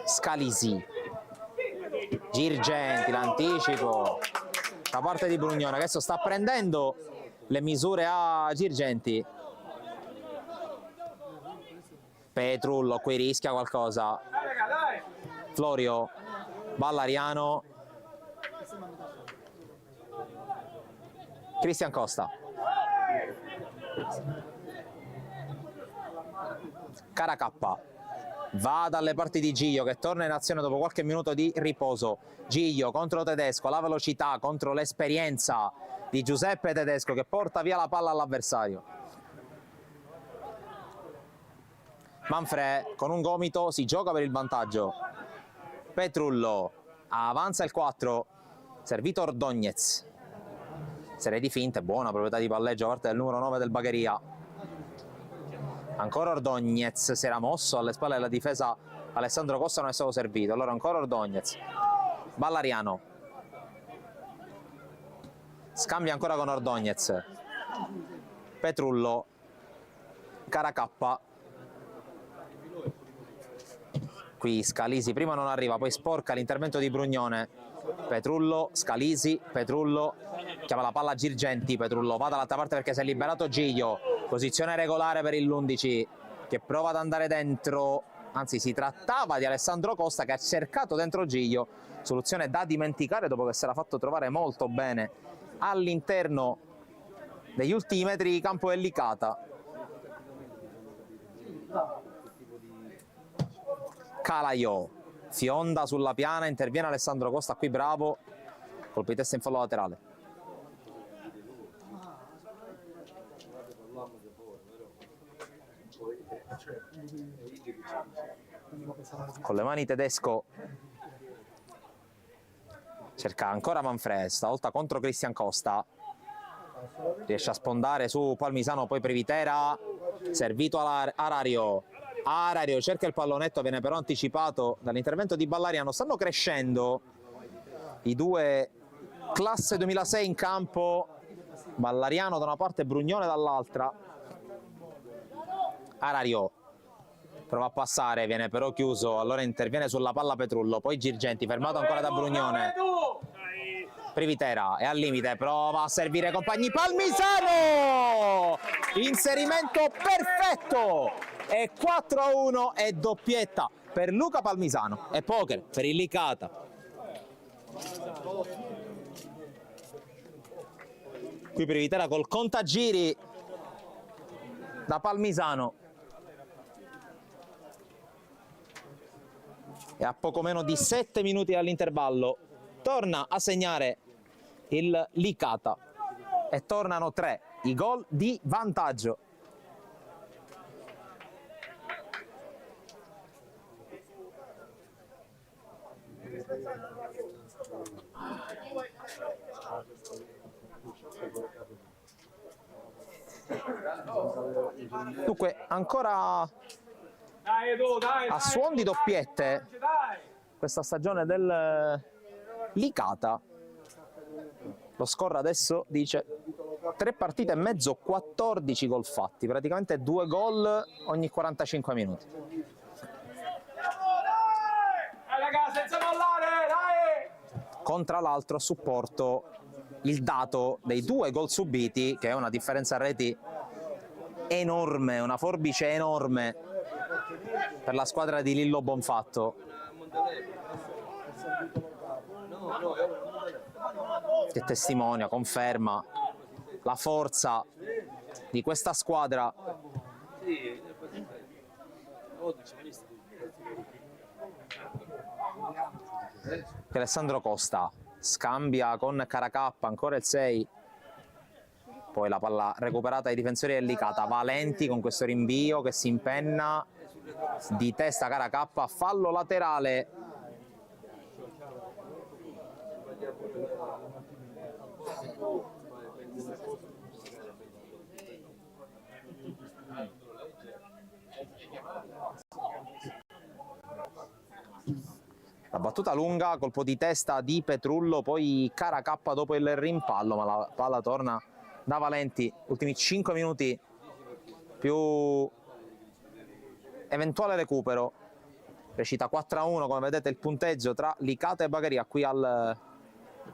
Scalisi, Girgenti, l'anticipo da parte di Brugnone, adesso sta prendendo le misure a Girgenti. Petrullo qui rischia qualcosa, Florio, Ballariano, Cristian Costa. Caracappa va dalle parti di Giglio che torna in azione dopo qualche minuto di riposo. Giglio contro Tedesco, la velocità contro l'esperienza di Giuseppe Tedesco che porta via la palla all'avversario. Manfred con un gomito si gioca per il vantaggio. Petrullo avanza il 4, servito Ordóñez. Serie di finte, buona proprietà di palleggio da parte del numero 9 del Bagheria. Ancora Ordóñez, si era mosso alle spalle della difesa Alessandro Costa, non è stato servito. Allora ancora Ordóñez. Ballariano. Scambia ancora con Ordóñez. Petrullo. Caracappa. Qui Scalisi prima non arriva, poi sporca l'intervento di Brugnone. Petrullo, Scalisi, Petrullo chiama la palla a Girgenti. Petrullo va dall'altra parte perché si è liberato Giglio. Posizione regolare per l'11 che prova ad andare dentro, anzi si trattava di Alessandro Costa che ha cercato dentro Giglio. Soluzione da dimenticare dopo che si era fatto trovare molto bene all'interno degli ultimi metri di campo del Licata. Calaiò fionda sulla piana, interviene Alessandro Costa, qui bravo, colpo di testa in fallo laterale. Con le mani Tedesco cerca ancora Manfred, stavolta contro Cristian Costa, riesce a spondare su Palmisano, poi Privitera, servito Arario. Arario cerca il pallonetto, viene però anticipato dall'intervento di Ballariano. Stanno crescendo i due classe 2006 in campo, Ballariano da una parte e Brugnone dall'altra. Arario prova a passare, viene però chiuso, allora interviene sulla palla Petrullo, poi Girgenti, fermato ancora da Brugnone. Privitera è al limite, prova a servire compagni, Palmisano! Inserimento perfetto! E 4-1 e doppietta per Luca Palmisano e poker per il Licata. Qui Privitera col contagiri da Palmisano. E a poco meno di 7 minuti dall'intervallo torna a segnare il Licata e tornano 3 i gol di vantaggio. Dunque ancora a suon di doppiette questa stagione del Licata. Lo score adesso dice 3 partite e mezzo, 14 gol fatti, praticamente 2 gol ogni 45 minuti. Con tra l'altro a supporto il dato dei 2 gol subiti, che è una differenza a reti enorme, una forbice enorme per la squadra di Lillo Bonfatto, che testimonia, conferma la forza di questa squadra. Alessandro Costa scambia con Caracappa, ancora il 6, poi la palla recuperata ai difensori del Licata. Valenti con questo rinvio che si impenna di testa. Caracappa, fallo laterale. La battuta lunga, colpo di testa di Petrullo, poi Caracappa dopo il rimpallo, ma la palla torna da Valenti. Ultimi 5 minuti più eventuale recupero. Recita 4-1, come vedete il punteggio tra Licata e Bagheria qui al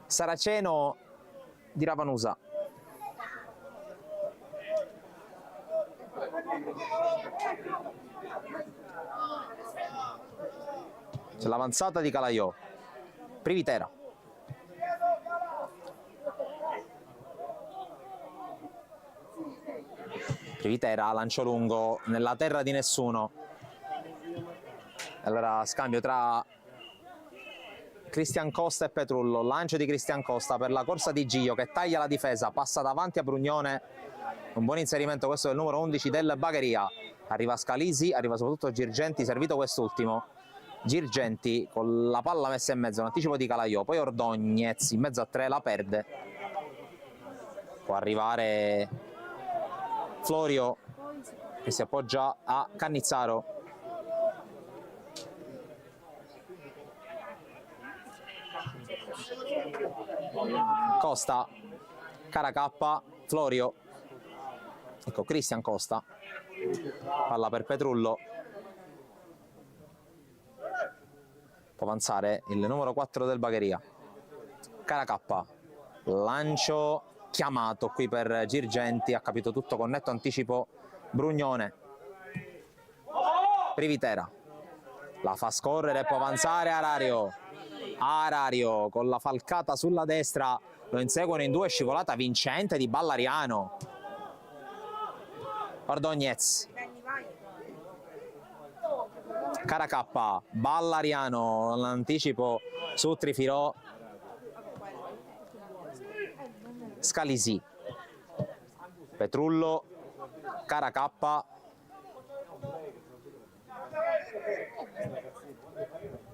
Saraceno di Ravanusa. C'è l'avanzata di Calaiò. Privitera. Privitera, lancio lungo nella terra di nessuno. Allora scambio tra Cristian Costa e Petrullo, lancio di Cristian Costa per la corsa di Gio che taglia la difesa, passa davanti a Brugnone, un buon inserimento questo del numero 11 del Bagheria. Arriva Scalisi, arriva soprattutto Girgenti, servito quest'ultimo. Girgenti con la palla messa in mezzo, un anticipo di Calaiò, poi Ordognez in mezzo a 3, la perde. Può arrivare Florio che si appoggia a Cannizzaro. Costa, Caracappa, Florio. Ecco Cristian Costa. Palla per Petrullo. Può avanzare il numero 4 del Bagheria. Caracappa. Lancio chiamato qui per Girgenti. Ha capito tutto con netto anticipo Brugnone. Privitera. La fa scorrere e può avanzare Arario. Arario con la falcata sulla destra. Lo inseguono in due, scivolata vincente di Ballariano. Ordognez. Caracappa, Ballariano, l'anticipo su Trifilò. Scalisi. Petrullo, Caracappa.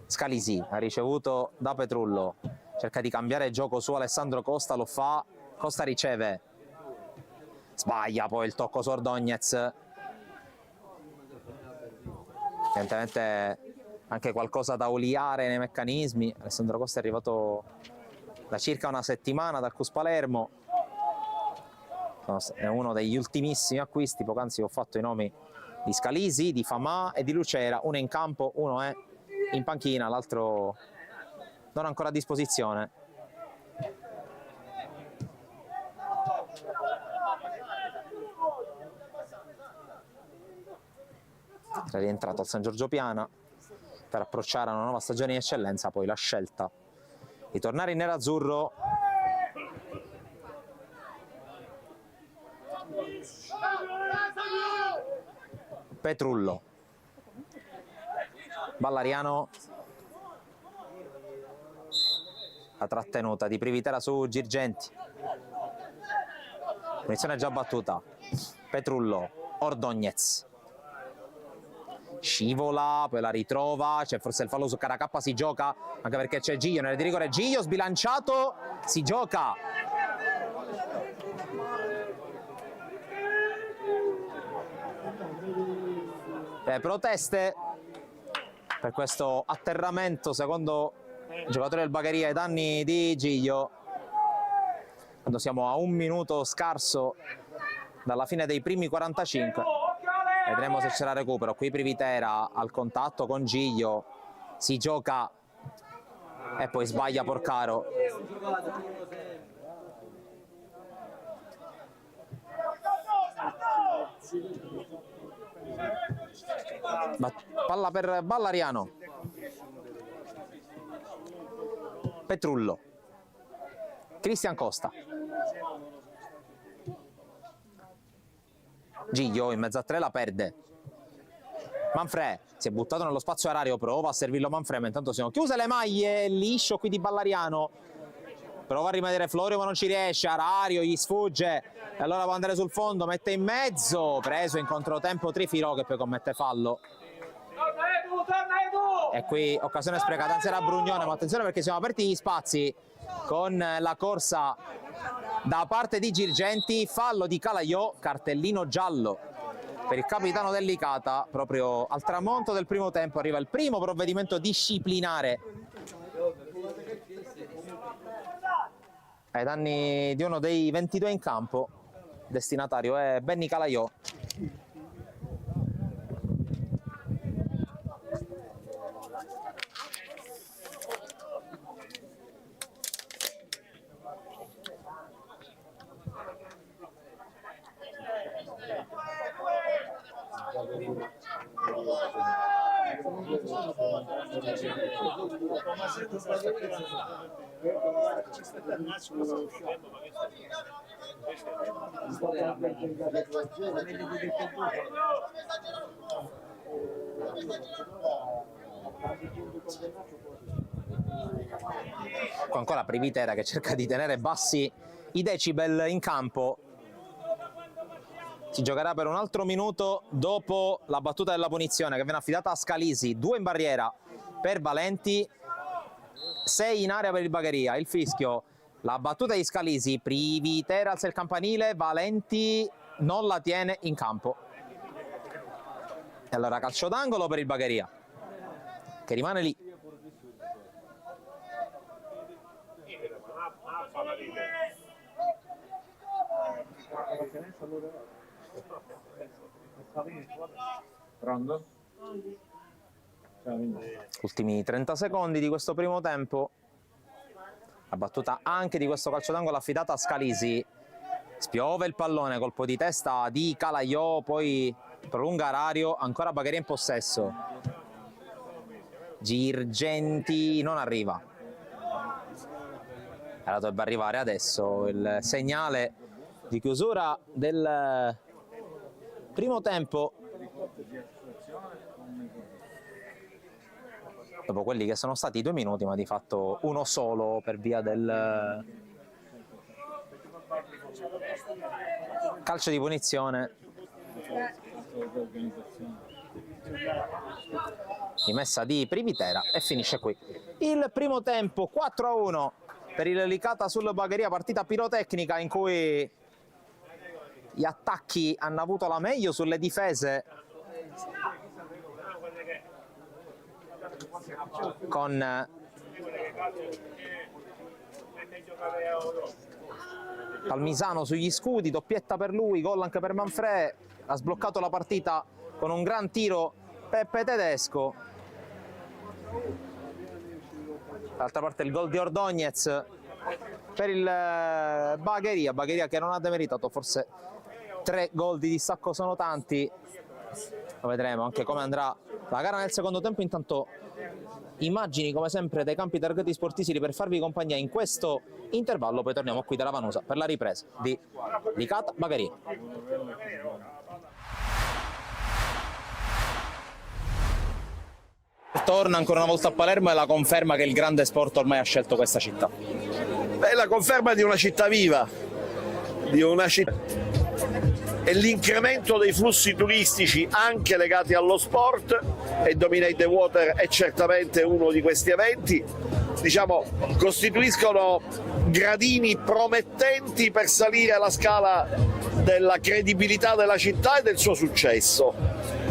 Scalisi ha ricevuto da Petrullo. Cerca di cambiare gioco su Alessandro Costa, lo fa. Costa riceve. Sbaglia poi il tocco su Ordognez. Evidentemente anche qualcosa da oliare nei meccanismi. Alessandro Costa è arrivato da circa una settimana dal Cus Palermo. È uno degli ultimissimi acquisti. Poc'anzi ho fatto i nomi di Scalisi, di Famà e di Lucera. Uno è in campo, uno è in panchina, l'altro non ancora a disposizione. È rientrato al San Giorgio Piana per approcciare a una nuova stagione in eccellenza, poi la scelta di tornare in nerazzurro. Petrullo. Ballariano. La trattenuta di Privitera su Girgenti. Punizione già battuta. Petrullo. Ordognez. Scivola, poi la ritrova, c'è forse il fallo su Caracappa, si gioca, anche perché c'è Gio nel di rigore, Gio sbilanciato, si gioca. Proteste per questo atterramento secondo il giocatore del Bagheria ai danni di Gio, quando siamo a un minuto scarso dalla fine dei primi 45. Vedremo se c'era recupero. Qui Privitera al contatto con Gio, si gioca e poi sbaglia Porcaro. Palla per Ballariano. Petrullo. Cristian Costa. Gio in mezzo a 3, la perde. Manfrè si è buttato nello spazio orario, prova a servirlo Manfrè, ma intanto sono chiuse le maglie, liscio qui di Ballariano. Prova a rimanere Florio ma non ci riesce, Arario gli sfugge e allora può andare sul fondo, mette in mezzo, preso in controtempo Trifilò che poi commette fallo. E qui occasione sprecata, anzi era Brugnone, ma attenzione perché siamo aperti gli spazi con la corsa da parte di Girgenti, fallo di Calaiò, cartellino giallo per il capitano del Licata. Proprio al tramonto del primo tempo arriva il primo provvedimento disciplinare ai danni di uno dei 22 in campo. Destinatario è Benny Calaiò. Qua ancora Privitera che cerca di tenere bassi i decibel in campo. Si giocherà per un altro minuto dopo la battuta della punizione che viene affidata a Scalisi. 2 in barriera per Valenti, 6 in area per il Bagheria. Il fischio, la battuta di Scalisi, Privitera alza il campanile, Valenti non la tiene in campo. E allora calcio d'angolo per il Bagheria, che rimane lì. Pronto? Ultimi 30 secondi di questo primo tempo. La battuta anche di questo calcio d'angolo affidata a Scalisi. Spiove il pallone, colpo di testa di Calaiò, poi prolunga Rario, ancora Bagheria in possesso. Girgenti non arriva. Allora dovrebbe arrivare adesso il segnale di chiusura del primo tempo, dopo quelli che sono stati 2 minuti, ma di fatto uno solo per via del calcio di punizione, rimessa di Privitera, e finisce qui il primo tempo. 4-1 per il Licata sul Bagheria, partita pirotecnica in cui gli attacchi hanno avuto la meglio sulle difese, con Palmisano sugli scudi, doppietta per lui, gol anche per Manfrè. Ha sbloccato la partita con un gran tiro Peppe Tedesco. D'altra parte il gol di Ordóñez per il Bagheria che non ha demeritato, forse 3 gol di distacco sono tanti. Lo vedremo anche come andrà la gara nel secondo tempo. Intanto immagini come sempre dai campi targati sportivi per farvi compagnia in questo intervallo, poi torniamo qui dalla Vanusa per la ripresa di Licata Bagheria. Torna ancora una volta a Palermo e la conferma che il grande sport ormai ha scelto questa città. È la conferma di una città viva, di una città, e l'incremento dei flussi turistici anche legati allo sport, e Dominate the Water è certamente uno di questi eventi. Diciamo, costituiscono gradini promettenti per salire la scala della credibilità della città e del suo successo.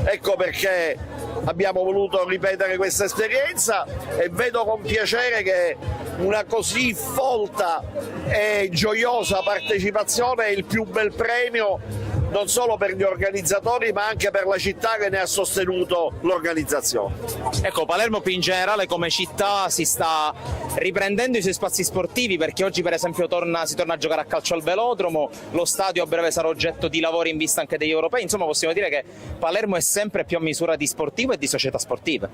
Ecco perché abbiamo voluto ripetere questa esperienza, e vedo con piacere che una così folta e gioiosa partecipazione è il più bel premio non solo per gli organizzatori ma anche per la città che ne ha sostenuto l'organizzazione. Ecco, Palermo più in generale come città si sta riprendendo i suoi spazi sportivi, perché oggi per esempio si torna a giocare a calcio al velodromo, lo stadio a breve sarà oggetto di lavori in vista anche degli europei. Insomma, possiamo dire che Palermo è sempre più a misura di sportivo e di società sportive.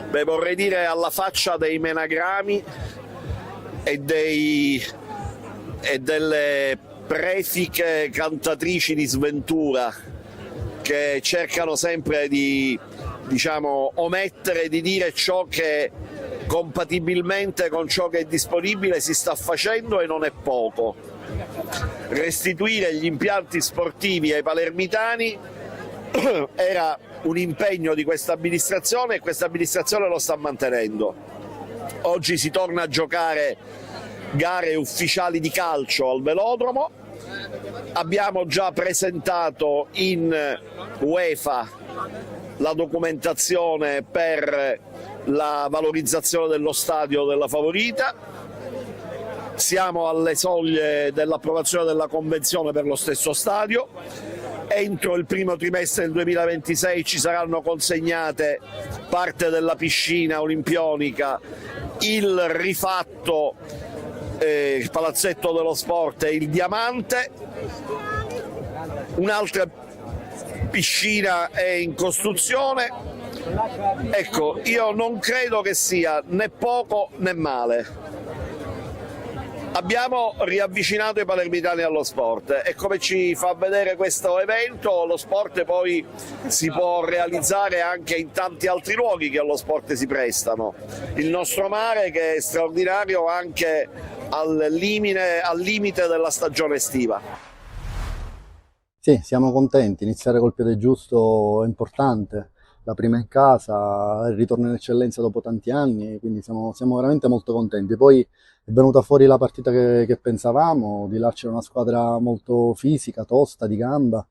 Beh, vorrei dire alla faccia dei menagrami e delle prefiche cantatrici di sventura che cercano sempre di, diciamo, omettere di dire ciò che compatibilmente con ciò che è disponibile si sta facendo, e non è poco. Restituire gli impianti sportivi ai palermitani era un impegno di questa amministrazione, e questa amministrazione lo sta mantenendo. Oggi si torna a giocare gare ufficiali di calcio al velodromo. Abbiamo già presentato in UEFA la documentazione per la valorizzazione dello stadio della Favorita. Siamo alle soglie dell'approvazione della convenzione per lo stesso stadio. Entro il primo trimestre del 2026 ci saranno consegnate parte della piscina olimpionica, il rifatto il palazzetto dello sport e il diamante. Un'altra piscina è in costruzione, Ecco, io non credo che sia né poco né male. Abbiamo riavvicinato i palermitani allo sport e come ci fa vedere questo evento, lo sport poi si può realizzare anche in tanti altri luoghi che allo sport si prestano. Il nostro mare che è straordinario anche al limite della stagione estiva. Sì, siamo contenti, iniziare col piede giusto è importante, la prima in casa, il ritorno in eccellenza dopo tanti anni, quindi siamo veramente molto contenti. Poi è venuta fuori la partita che pensavamo, di là c'era una squadra molto fisica, tosta, di gamba,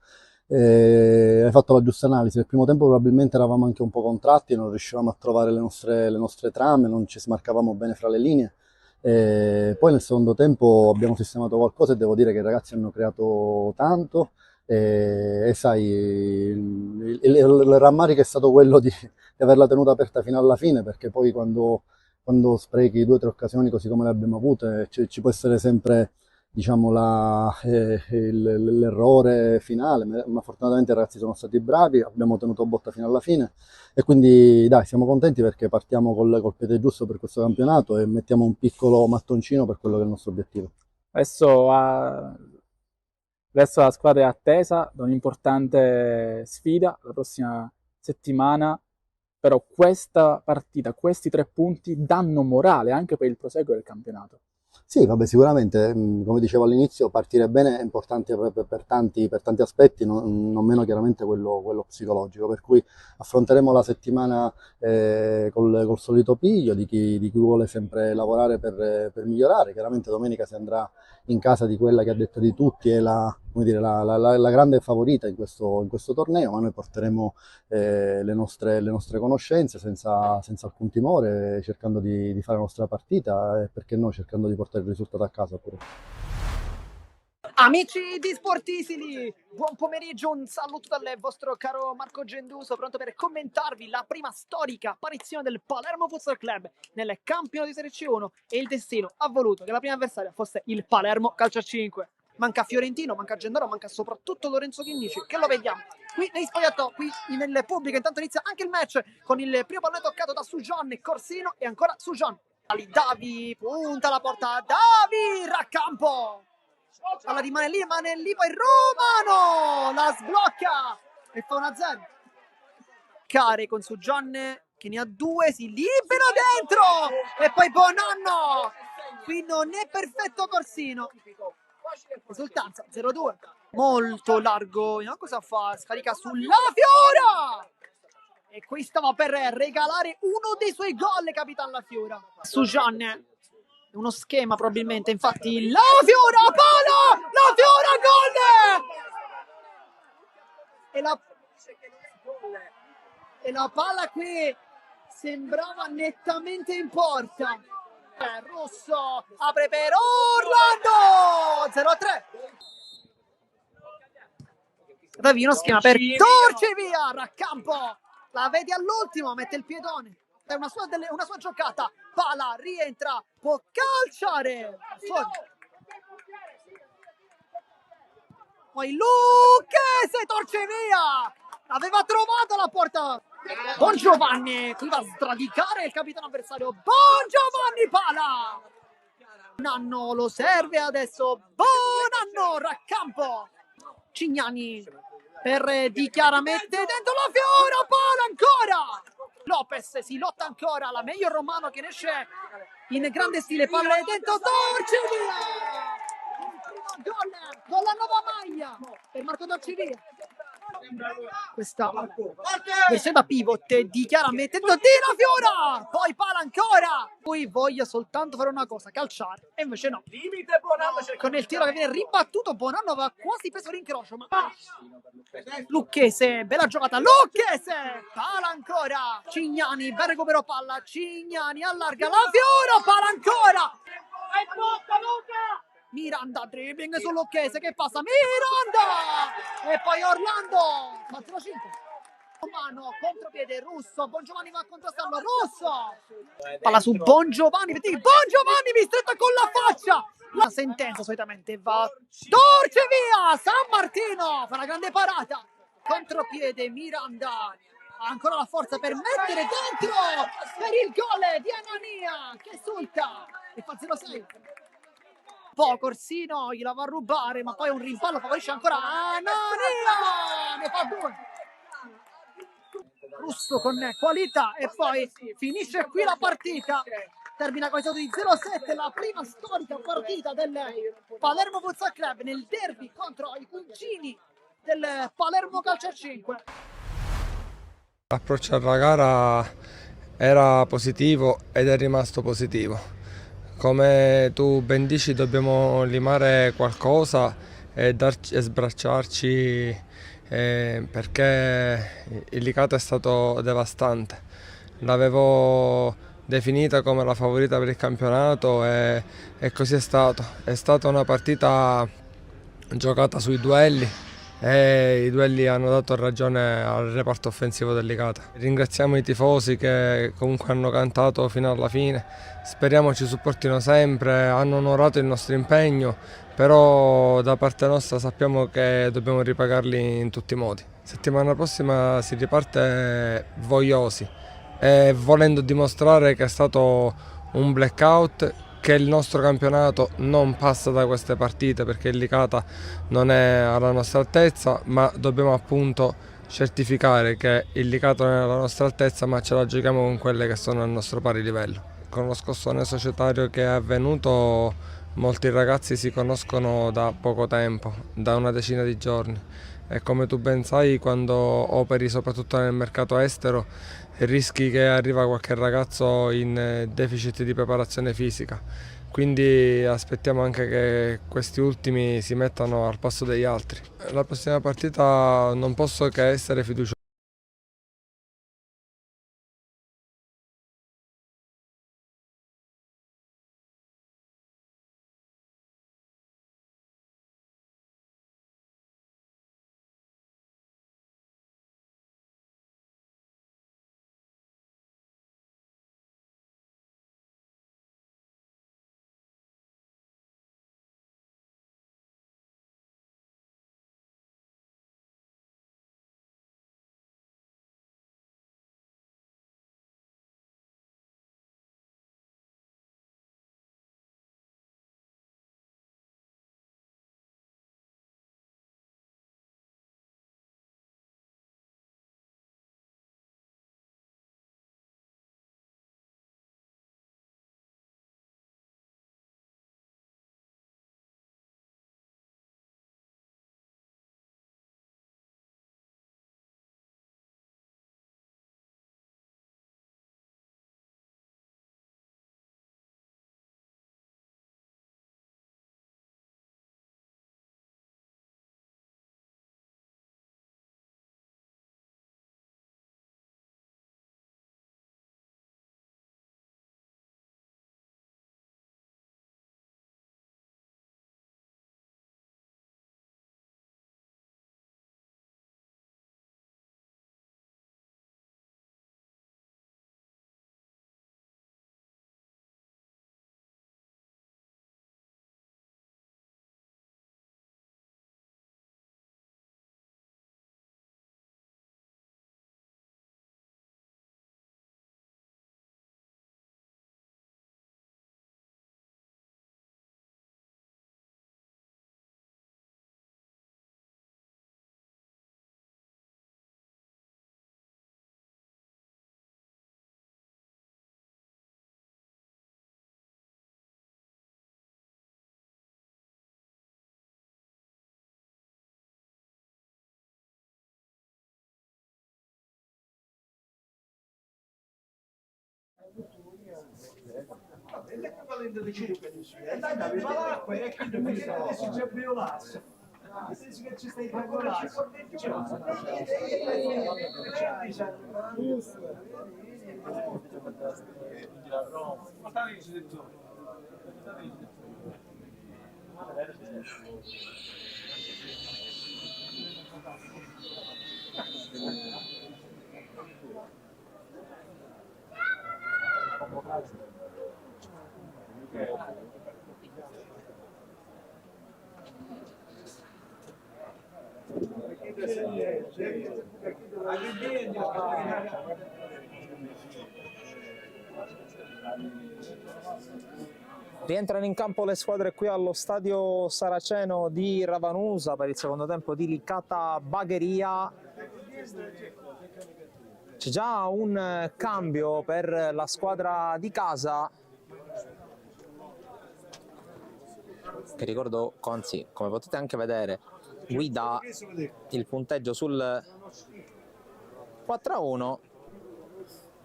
hai fatto la giusta analisi. Nel primo tempo probabilmente eravamo anche un po' contratti, non riuscivamo a trovare le nostre trame, non ci smarcavamo bene fra le linee. Poi nel secondo tempo abbiamo sistemato qualcosa e devo dire che i ragazzi hanno creato tanto. E sai, il rammarico è stato quello di averla tenuta aperta fino alla fine, perché poi quando sprechi 2 o 3 occasioni così come le abbiamo avute, ci può essere sempre, diciamo, l'errore finale, ma fortunatamente i ragazzi sono stati bravi, abbiamo tenuto botta fino alla fine e quindi dai, siamo contenti perché partiamo col piede giusto per questo campionato e mettiamo un piccolo mattoncino per quello che è il nostro obiettivo. Adesso la squadra è attesa da un'importante sfida la prossima settimana, però questa partita, questi 3 punti danno morale anche per il proseguo del campionato. Sì, vabbè, sicuramente, come dicevo all'inizio, partire bene è importante per tanti aspetti, non meno chiaramente quello psicologico, per cui affronteremo la settimana col solito piglio di chi vuole sempre lavorare per migliorare. Chiaramente domenica si andrà in casa di quella che a detta di tutti è la grande favorita in questo torneo, ma noi porteremo le nostre conoscenze senza alcun timore, cercando di fare la nostra partita e perché no, cercando di portare il risultato a casa pure. Amici di Sportisili, buon pomeriggio, un saluto dal vostro caro Marco Genduso, pronto per commentarvi la prima storica apparizione del Palermo Futsal Club nel campionato di Serie C1 e il destino ha voluto che la prima avversaria fosse il Palermo Calcio a 5. Manca Fiorentino, manca Gendaro, manca soprattutto Lorenzo Chinnici, che lo vediamo qui negli spogliatoi, qui nel pubblico. Intanto inizia anche il match con il primo pallone toccato da Sujon, Corsino e ancora Sujon. Davi punta la porta, Davi raccampo. Allora rimane lì poi Romano la sblocca e fa 1-0. Care con Sujon che ne ha 2, si libera dentro e poi Bonanno. Qui non è perfetto Corsino. Risultanza 0-2. Molto largo, no? Cosa fa? Scarica sulla Fiora e qui stava per regalare uno dei suoi gol Capitan La Fiora. Sujon, uno schema probabilmente, infatti La Fiora palo, La Fiora gol e la palla qui sembrava nettamente in porta. Rosso apre per Orlando 0-3. Davi uno schema per Torcevia, raccampo, la vedi all'ultimo, mette il piedone, è una sua giocata, pala, rientra, può calciare fuori. Poi Lucchese, Torcevia aveva trovato la porta. Bon Giovanni qui va a sradicare il capitano avversario. Bon Giovanni pala, Nanno lo serve adesso, Bonanno raccampo, Cignani per dichiara, mette dentro La Fiora, pala ancora, Lopez si lotta ancora, la meglio Romano che ne esce in grande stile, palla dentro Torcevia, gol la nuova maglia per Marco Torcevia. Questa versione da pivot dichiara mettendo di La Fiora, poi pala ancora. Poi voglio soltanto fare una cosa, calciare, e invece no. Con il tiro che viene ribattuto, Bonanno aveva quasi preso l'incrocio, ma Lucchese, bella giocata, Lucchese, pala ancora, Cignani, bel recupero palla, Cignani allarga, La Fiora, pala ancora. Miranda dribbling su Lucchese che passa, Miranda e poi Orlando 4-5. Romano, contropiede, Russo, Bon Giovanni va a contrastarlo, Russo palla su Bon Giovanni, Bon Giovanni mistretta con la faccia, la sentenza solitamente va Torcevia, San Martino fa una grande parata, contropiede Miranda ancora la forza per mettere dentro per il gol di Anania che esulta e fa 0-6. Poi Corsino gliela va a rubare, ma poi un rimpallo favorisce ancora Anania, ne fa 2. Russo con qualità e poi finisce qui la partita. Termina con il saldo di 0-7 la prima storica partita del Palermo Futsal Club nel derby contro i cugini del Palermo Calcio 5. L'approccio alla gara era positivo ed è rimasto positivo. Come tu ben dici, dobbiamo limare qualcosa e sbracciarci perché il Licata è stato devastante. L'avevo definita come la favorita per il campionato e così è stato. È stata una partita giocata sui duelli e i duelli hanno dato ragione al reparto offensivo del Licata. Ringraziamo i tifosi che comunque hanno cantato fino alla fine, speriamo ci supportino sempre, hanno onorato il nostro impegno, però da parte nostra sappiamo che dobbiamo ripagarli in tutti i modi. Settimana prossima si riparte vogliosi e volendo dimostrare che è stato un blackout, che il nostro campionato non passa da queste partite perché il Licata non è alla nostra altezza, ma dobbiamo appunto certificare che il Licata non è alla nostra altezza, ma ce la giochiamo con quelle che sono al nostro pari livello. Con lo scossone societario che è avvenuto, molti ragazzi si conoscono da poco tempo, da una decina di giorni. E come tu ben sai, quando operi soprattutto nel mercato estero, rischi che arriva qualche ragazzo in deficit di preparazione fisica. Quindi aspettiamo anche che questi ultimi si mettano al passo degli altri. La prossima partita non posso che essere fiducioso. Rientrano in campo le squadre qui allo stadio Saraceno di Ravanusa per il secondo tempo di Licata Bagheria. C'è già un cambio per la squadra di casa, che ricordo, anzi, come potete anche vedere, guida il punteggio sul 4-1.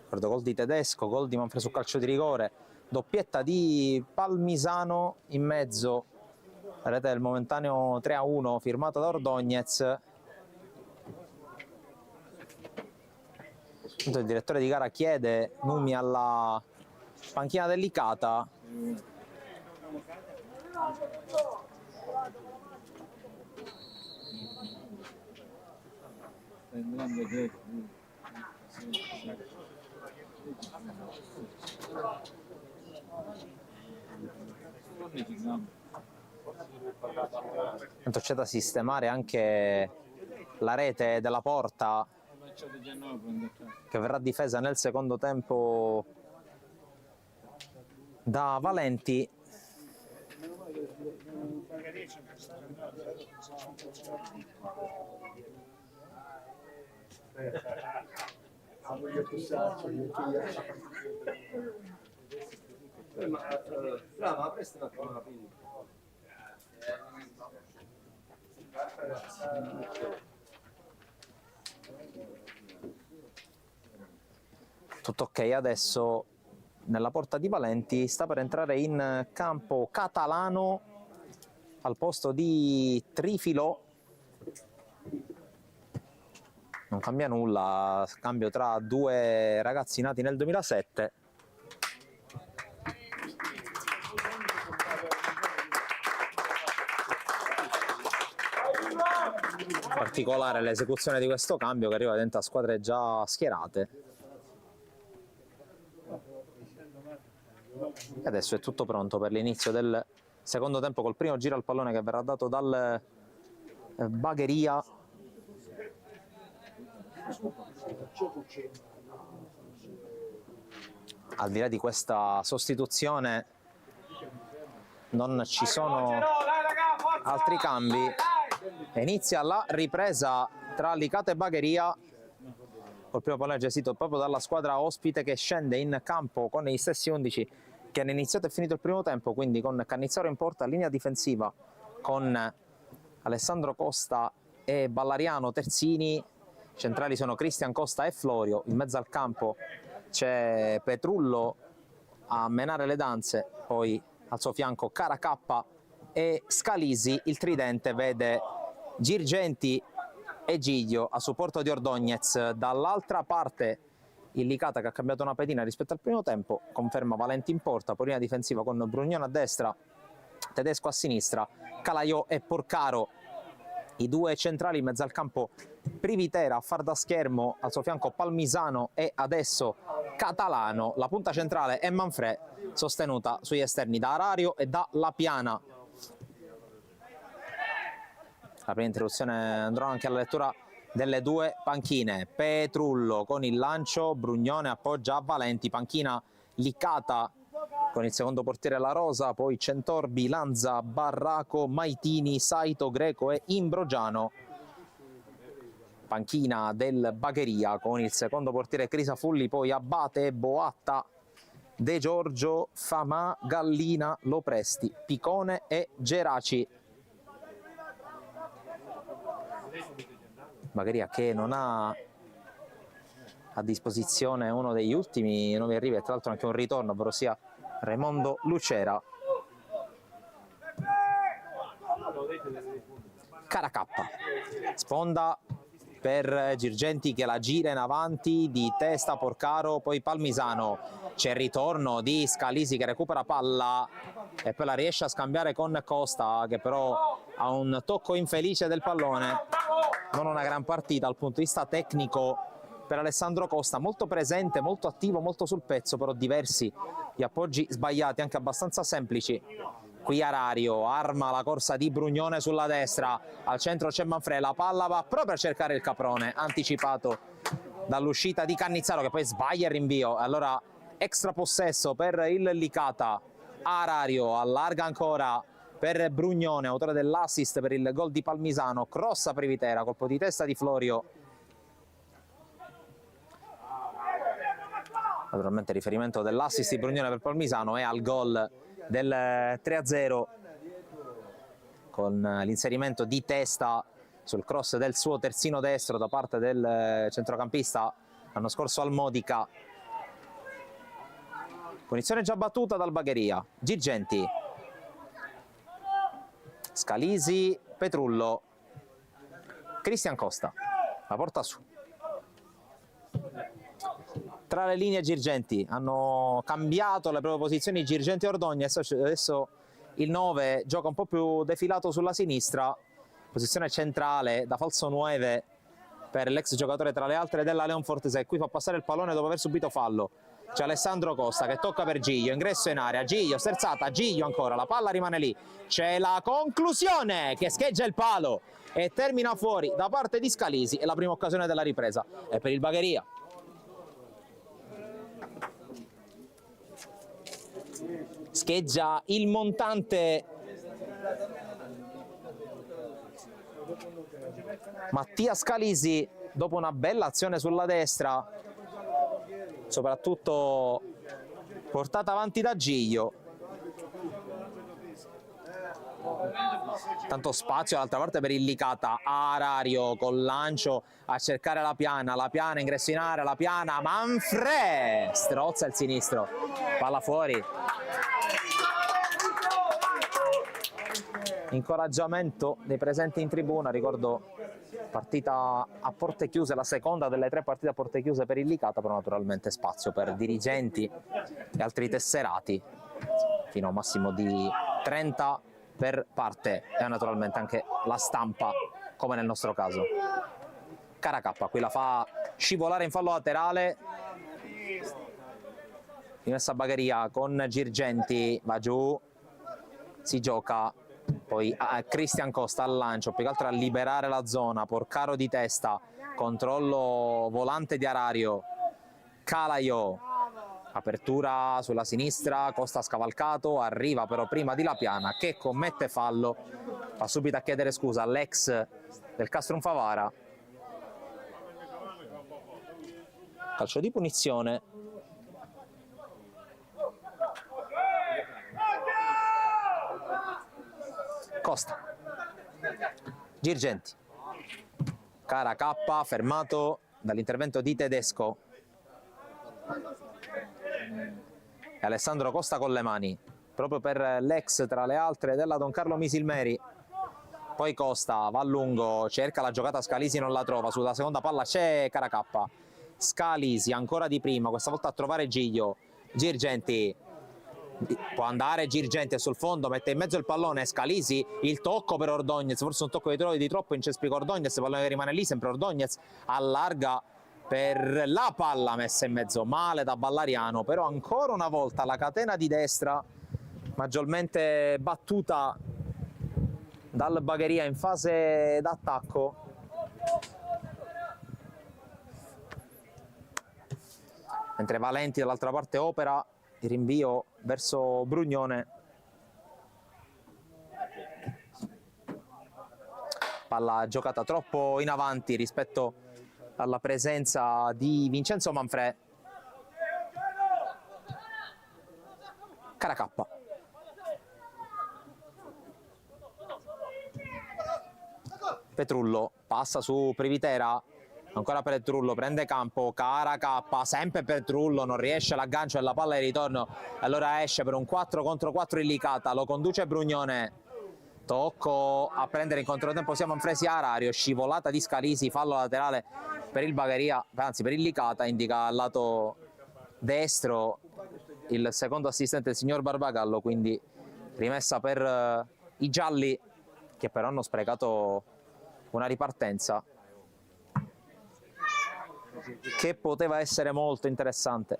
Ricordo gol di Tedesco, gol di Manfredo su calcio di rigore, doppietta di Palmisano in mezzo, rete del momentaneo 3-1 firmato da Ordóñez. Il direttore di gara chiede Numi alla panchina del Licata. Intanto c'è da sistemare anche la rete della porta, che verrà difesa nel secondo tempo da Valenti. Tutto ok, adesso nella porta di Valenti sta per entrare in campo Catalano al posto di Trifilo. Non cambia nulla, scambio tra due ragazzi nati nel 2007. Particolare l'esecuzione di questo cambio, che arriva dentro a squadre già schierate. E adesso è tutto pronto per l'inizio del secondo tempo, col primo giro al pallone che verrà dato dal Bagheria. Al di là di questa sostituzione non ci sono altri cambi. Inizia la ripresa tra Licata e Bagheria, col primo pallone gestito proprio dalla squadra ospite, che scende in campo con gli stessi 11 che hanno iniziato e finito il primo tempo, quindi con Cannizzaro in porta, linea difensiva con Alessandro Costa e Ballariano terzini, centrali sono Cristian Costa e Florio, in mezzo al campo c'è Petrullo a menare le danze, poi al suo fianco Caracappa e Scalisi. Il tridente vede Girgenti e Giglio a supporto di Ordóñez. Dall'altra parte il Licata, che ha cambiato una pedina rispetto al primo tempo, conferma Valenti in porta, poi linea difensiva con Brugnone a destra, Tedesco a sinistra, Calaiò e Porcaro i due centrali. In mezzo al campo Privitera a far da schermo, al suo fianco Palmisano e adesso Catalano. La punta centrale è Manfrè, sostenuta sugli esterni da Arario e da Lapiana. La prima interruzione andrà anche alla lettura delle due panchine. Petrullo con il lancio, Brugnone appoggia a Valenti, panchina Licata con il secondo portiere La Rosa, poi Centorbi, Lanza, Barraco, Maitini, Saito, Greco e Imbrogiano. Panchina del Bagheria con il secondo portiere Crisafulli, poi Abate, Boatta, De Giorgio, Famà, Gallina, Lopresti, Picone e Geraci. Bagheria che non ha a disposizione uno degli ultimi nuovi arrivi, e tra l'altro anche un ritorno, ovvero sia Raimondo Lucera. Caracappa, sponda per Girgenti che la gira in avanti, di testa Porcaro, poi Palmisano. C'è il ritorno di Scalisi che recupera palla e poi la riesce a scambiare con Costa, che però ha un tocco infelice del pallone. Non una gran partita dal punto di vista tecnico per Alessandro Costa, molto presente, molto attivo, molto sul pezzo, però diversi gli appoggi sbagliati, anche abbastanza semplici Qui Arario arma la corsa di Brugnone sulla destra, al centro c'è Manfrè, la palla va proprio a cercare il caprone, anticipato dall'uscita di Cannizzaro che poi sbaglia il rinvio. Allora extra possesso per il Licata, Arario allarga ancora per Brugnone, autore dell'assist per il gol di Palmisano, cross a Privitera, colpo di testa di Florio. Naturalmente il riferimento dell'assist di Brugnone per Palmisano è al gol del 3-0 con l'inserimento di testa sul cross del suo terzino destro da parte del centrocampista l'anno scorso al Modica. Punizione già battuta dal Bagheria. Girgenti, Scalisi, Petrullo, Cristian Costa, la porta su. Tra le linee Girgenti hanno cambiato le proprie posizioni Girgenti e Ordognes, adesso il 9 gioca un po' più defilato sulla sinistra, posizione centrale da falso 9 per l'ex giocatore tra le altre della Leon Fortese, qui fa passare il pallone dopo aver subito fallo. C'è Alessandro Costa che tocca per Giglio, ingresso in area, Giglio sterzata, Giglio ancora, la palla rimane lì, c'è la conclusione che scheggia il palo e termina fuori da parte di Scalisi e la prima occasione della ripresa è per il Bagheria. Scheggia il montante Mattia Scalisi dopo una bella azione sulla destra, soprattutto portata avanti da Giglio. Tanto spazio dall'altra parte per il Licata, Arario col lancio a cercare la piana ingresso in area, la piana, Manfrè strozza il sinistro, palla fuori. Incoraggiamento dei presenti in tribuna, ricordo partita a porte chiuse, la seconda delle 3 partite a porte chiuse per il Licata, però naturalmente spazio per dirigenti e altri tesserati fino a un massimo di 30 per parte e naturalmente anche la stampa come nel nostro caso. Caracappa qui la fa scivolare in fallo laterale, rimessa Bagheria con Girgenti, va giù, si gioca poi a Cristian Costa al lancio, più che altro a liberare la zona, Porcaro di testa, controllo volante di Arario, Calaio, apertura sulla sinistra, Costa scavalcato, arriva però prima di Lapiana che commette fallo, va subito a chiedere scusa all'ex del Castrum Favara. Calcio di punizione. Costa, Girgenti, Caracappa fermato dall'intervento di Tedesco e Alessandro Costa con le mani proprio per l'ex tra le altre della Don Carlo Misilmeri. Poi Costa va a lungo, cerca la giocata, Scalisi non la trova, sulla seconda palla c'è Caracappa, Scalisi ancora di prima, questa volta a trovare Giglio, Girgenti può andare, Girgenti è sul fondo, mette in mezzo il pallone, Scalisi, il tocco per Ordognes, forse un tocco di troppo, incespica Ordognes, il pallone che rimane lì, sempre Ordognes allarga per la palla messa in mezzo, male da Ballariano, però ancora una volta la catena di destra maggiormente battuta dal Bagheria in fase d'attacco. Mentre Valenti dall'altra parte opera il rinvio verso Brugnone, palla giocata troppo in avanti rispetto alla presenza di Vincenzo Manfrè. Caracappa, Petrullo passa su Privitera, ancora Petrullo, prende campo, Caracappa, sempre Petrullo, non riesce l'aggancio e la palla di ritorno, allora esce per un 4 contro 4 in Licata, lo conduce Brugnone, tocco a prendere in controtempo sia Manfresi Arario, scivolata di Scalisi, fallo laterale per il Bagheria, anzi per il Licata, indica al lato destro il secondo assistente, il signor Barbagallo, quindi rimessa per i gialli che però hanno sprecato una ripartenza che poteva essere molto interessante.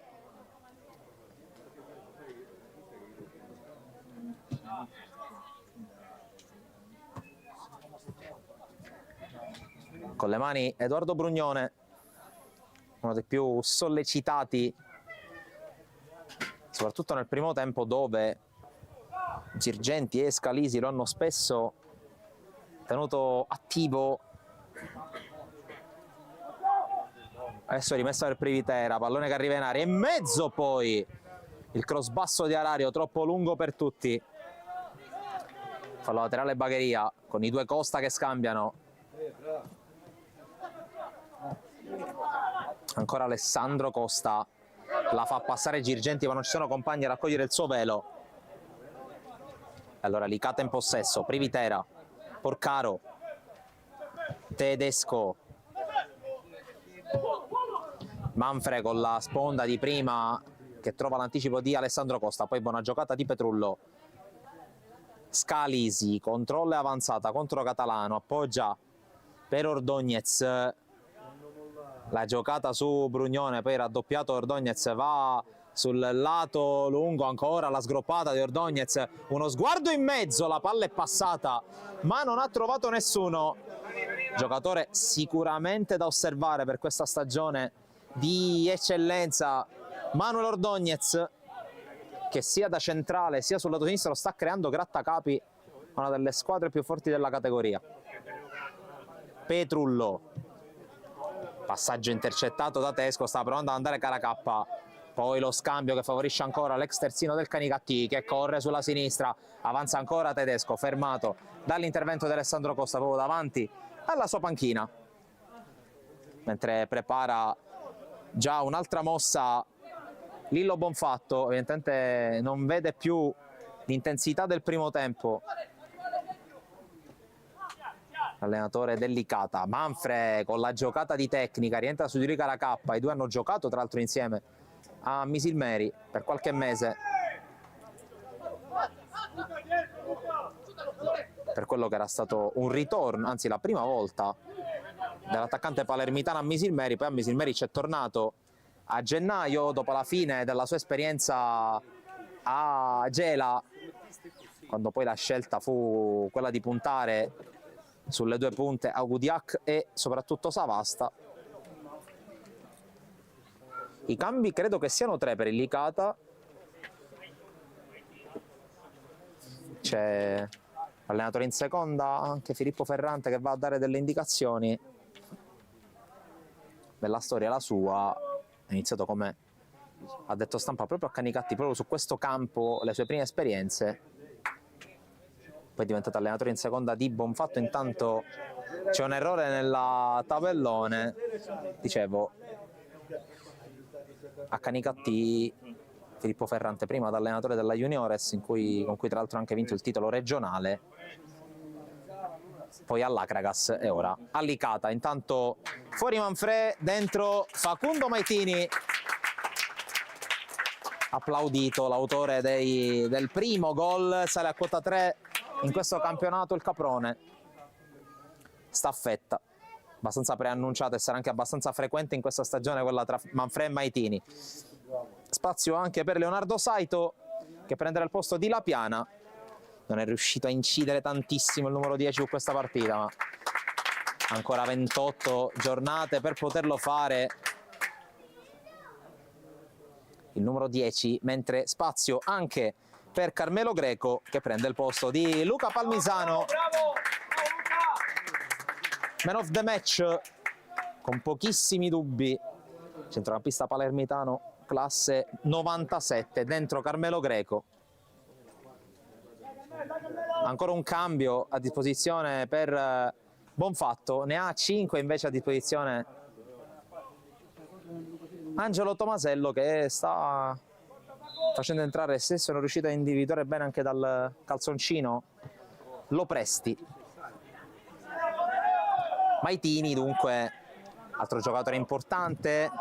con le mani Edoardo Brugnone, uno dei più sollecitati soprattutto nel primo tempo, dove Girgenti e Scalisi lo hanno spesso tenuto attivo. Adesso rimessa per Privitera, pallone che arriva in aria, in mezzo poi il cross basso di Arario, troppo lungo per tutti. Fallo laterale Bagheria con i due Costa che scambiano. Ancora Alessandro Costa, la fa passare Girgenti ma non ci sono compagni a raccogliere il suo velo. Allora Licata in possesso, Privitera, Porcaro, Tedesco, Manfre con la sponda di prima che trova l'anticipo di Alessandro Costa, poi buona giocata di Petrullo. Scalisi, controlla e avanzata contro Catalano, appoggia per Ordóñez, la giocata su Brugnone, poi raddoppiato Ordóñez, va sul lato lungo, ancora la sgroppata di Ordóñez, uno sguardo in mezzo, la palla è passata ma non ha trovato nessuno. Giocatore sicuramente da osservare per questa stagione di eccellenza, Manuel Ordóñez, che sia da centrale sia sul lato sinistro sta creando grattacapi, una delle squadre più forti della categoria. Petrullo, passaggio intercettato da Tesco, sta provando ad andare Caracappa, poi lo scambio che favorisce ancora l'ex terzino del Canicattì che corre sulla sinistra, avanza ancora Tedesco, fermato dall'intervento di Alessandro Costa proprio davanti alla sua panchina, mentre prepara già un'altra mossa Lillo Bonfatto. Evidentemente non vede più l'intensità del primo tempo allenatore del Licata. Manfre con la giocata di tecnica rientra su di lui Caracappa, i due hanno giocato tra l'altro insieme a Misilmeri per qualche mese, per quello che era stato un ritorno, anzi la prima volta dell'attaccante palermitano a Misilmeri. Poi a Misilmeri c'è tornato a gennaio dopo la fine della sua esperienza a Gela, quando poi la scelta fu quella di puntare sulle due punte Augudiac e soprattutto Savasta. I cambi credo che siano 3 per il Licata. C'è l'allenatore in seconda, anche Filippo Ferrante, che va a dare delle indicazioni. Bella storia la sua, ha iniziato come ha detto stampa proprio a Canicatti, proprio su questo campo, le sue prime esperienze. Poi è diventato allenatore in seconda di Bonfatto. Intanto c'è un errore nella tabellone, dicevo, a Canicatti Filippo Ferrante, prima da allenatore della Juniores, con cui tra l'altro ha anche vinto il titolo regionale, poi all'Acragas e ora a Licata. Intanto fuori Manfre, dentro Facundo Maitini, applaudito l'autore del primo gol, sale a quota 3 in questo campionato il Caprone. Staffetta abbastanza preannunciata e sarà anche abbastanza frequente in questa stagione, quella tra Manfre e Maitini. Spazio anche per Leonardo Saito, che prenderà il posto di Lapiana. Non è riuscito a incidere tantissimo il numero 10 su questa partita, ma ancora 28 giornate per poterlo fare il numero 10, mentre spazio anche per Carmelo Greco, che prende il posto di Luca Palmisano. Man of the match con pochissimi dubbi, centrocampista palermitano classe 97, dentro Carmelo Greco. Ancora un cambio a disposizione per Bonfatto, ne ha 5 invece a disposizione Angelo Tomasello, che sta facendo entrare, se sono riuscito a individuare bene anche dal calzoncino, Lopresti. Maitini dunque, altro giocatore importante,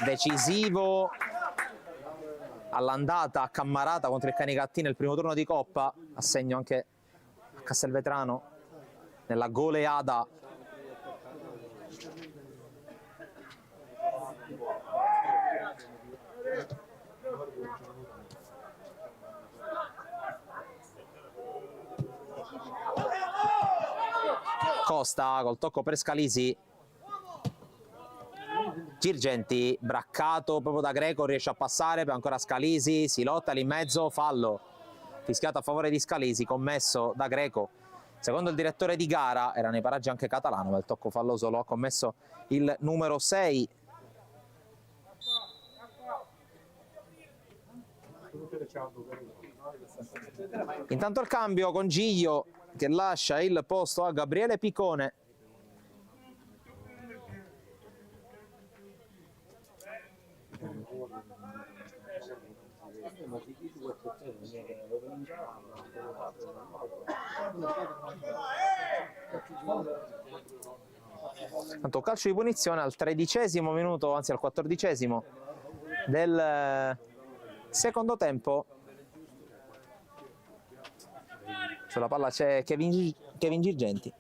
decisivo all'andata a Cammarata contro il Canicattì nel primo turno di Coppa, assegno anche a Castelvetrano nella goleada. Costa col tocco per Scalisi. Girgenti, braccato proprio da Greco, riesce a passare, per ancora Scalisi, si lotta lì in mezzo, fallo fischiato a favore di Scalisi, commesso da Greco. Secondo il direttore di gara, era nei paraggi anche Catalano, ma il tocco falloso lo ha commesso il numero 6. Intanto il cambio con Giglio che lascia il posto a Gabriele Picone. Tanto calcio di punizione al 13° minuto, anzi al 14° del secondo tempo. Sulla palla c'è Kevin Girgenti.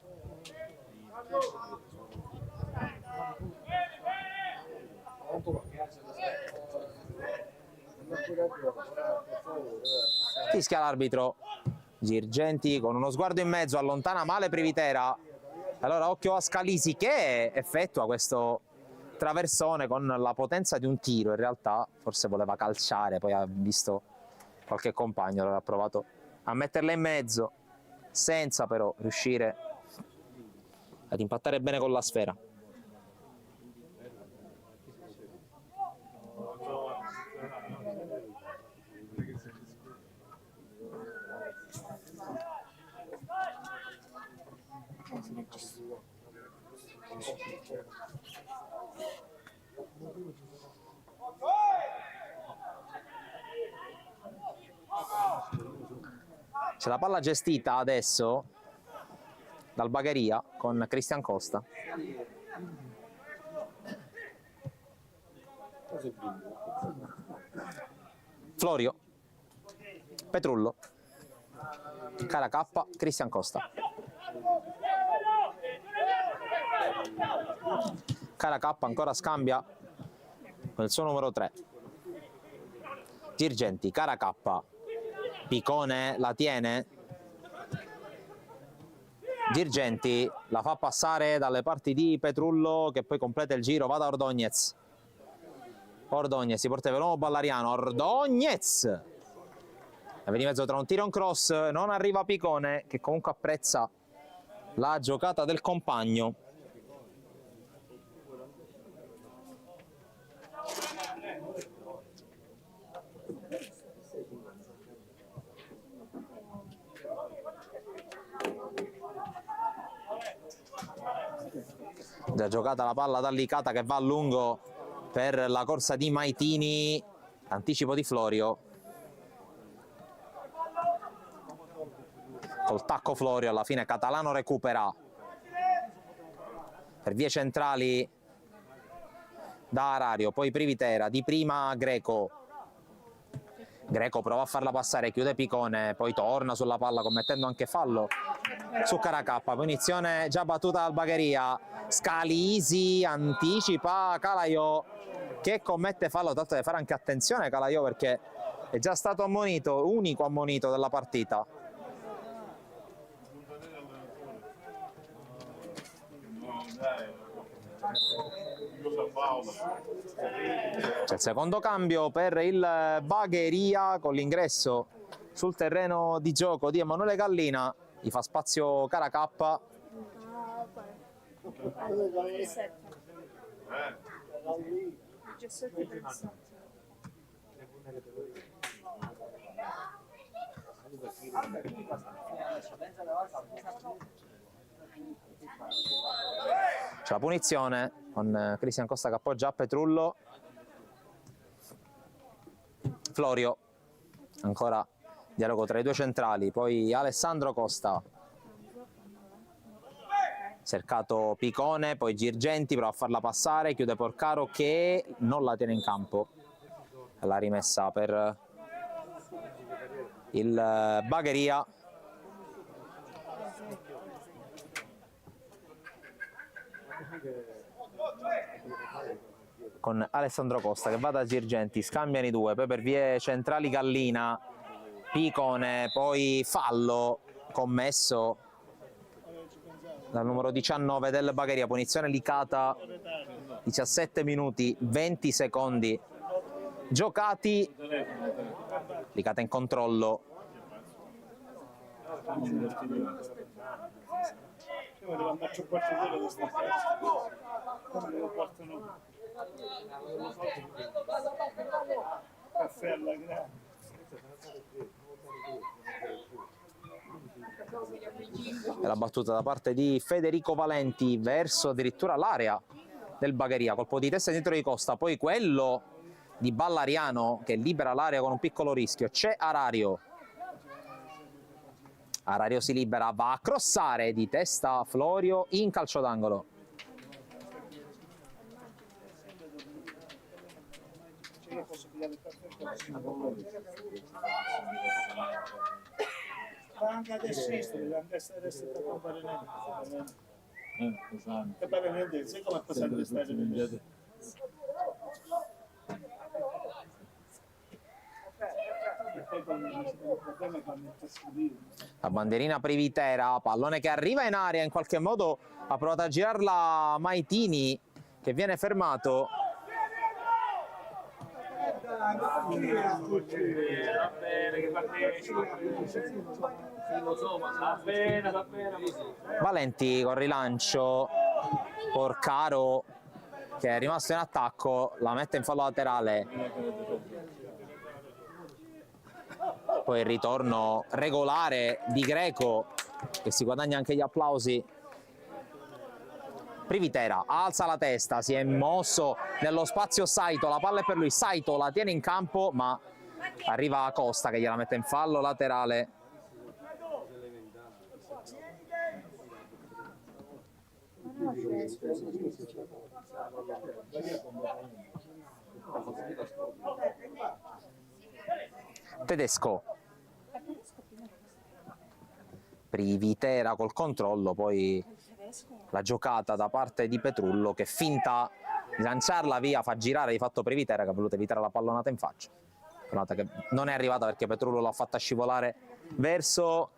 Fischia l'arbitro. Girgenti con uno sguardo in mezzo allontana male Privitera. Allora occhio a Scalisi che effettua questo traversone con la potenza di un tiro. In realtà forse voleva calciare, poi ha visto qualche compagno, allora ha provato a metterla in mezzo senza però riuscire ad impattare bene con la sfera. C'è la palla gestita adesso dal Bagheria con Cristian Costa. Florio, Petrullo, Caracappa, Cristian Costa. Caracappa ancora scambia con il suo numero 3. Girgenti, Caracappa, Picone la tiene. Girgenti la fa passare dalle parti di Petrullo che poi completa il giro, va da Ordóñez. Ordóñez si porta per nuovo Ballariano, Ordóñez! La vede in mezzo tra un tiro e un cross, non arriva Picone che comunque apprezza la giocata del compagno. Già giocata la palla da Licata che va a lungo per la corsa di Maitini, anticipo di Florio. Col tacco Florio, alla fine Catalano recupera per vie centrali da Arario, poi Privitera, di prima Greco. Greco prova a farla passare, chiude Picone, poi torna sulla palla commettendo anche fallo su Caracappa. Punizione già battuta dal Bagheria. Scalisi anticipa Calaiò che commette fallo, tanto deve fare anche attenzione Calaiò perché è già stato ammonito, unico ammonito della partita. C'è il secondo cambio per il Bagheria con l'ingresso sul terreno di gioco di Emanuele Gallina. Gli fa spazio Caracappa. C'è la punizione con Cristian Costa che appoggia a Petrullo. Florio, ancora dialogo tra i due centrali, poi Alessandro Costa, cercato Picone, poi Girgenti prova a farla passare, chiude Porcaro che non la tiene in campo. La rimessa per il Bagheria. Con Alessandro Costa che va da Girgenti, scambiano i due, poi per vie centrali Gallina, Picone, poi fallo commesso dal numero 19 del Bagheria, punizione Licata, 17 minuti 20 secondi giocati, Licata in controllo. E la battuta da parte di Federico Valenti verso addirittura l'area del Bagheria, colpo di testa dietro di Costa, poi quello di Ballariano che libera l'area con un piccolo rischio. C'è Arario, Arario si libera, va a crossare di testa Florio in calcio d'angolo. Anche adesso adesso sai come passare le strade? La bandierina Privitera, pallone che arriva in aria, in qualche modo ha provato a girarla Maitini che viene fermato. Valenti con rilancio, Porcaro che è rimasto in attacco, la mette in fallo laterale, poi il ritorno regolare di Greco che si guadagna anche gli applausi. Privitera alza la testa, si è mosso nello spazio Saito, la palla è per lui, Saito la tiene in campo ma arriva Costa che gliela mette in fallo laterale. Tedesco, Privitera col controllo, poi la giocata da parte di Petrullo che finta di lanciarla via, fa girare di fatto Privitera che ha voluto evitare la pallonata in faccia, pallonata che non è arrivata perché Petrullo l'ha fatta scivolare verso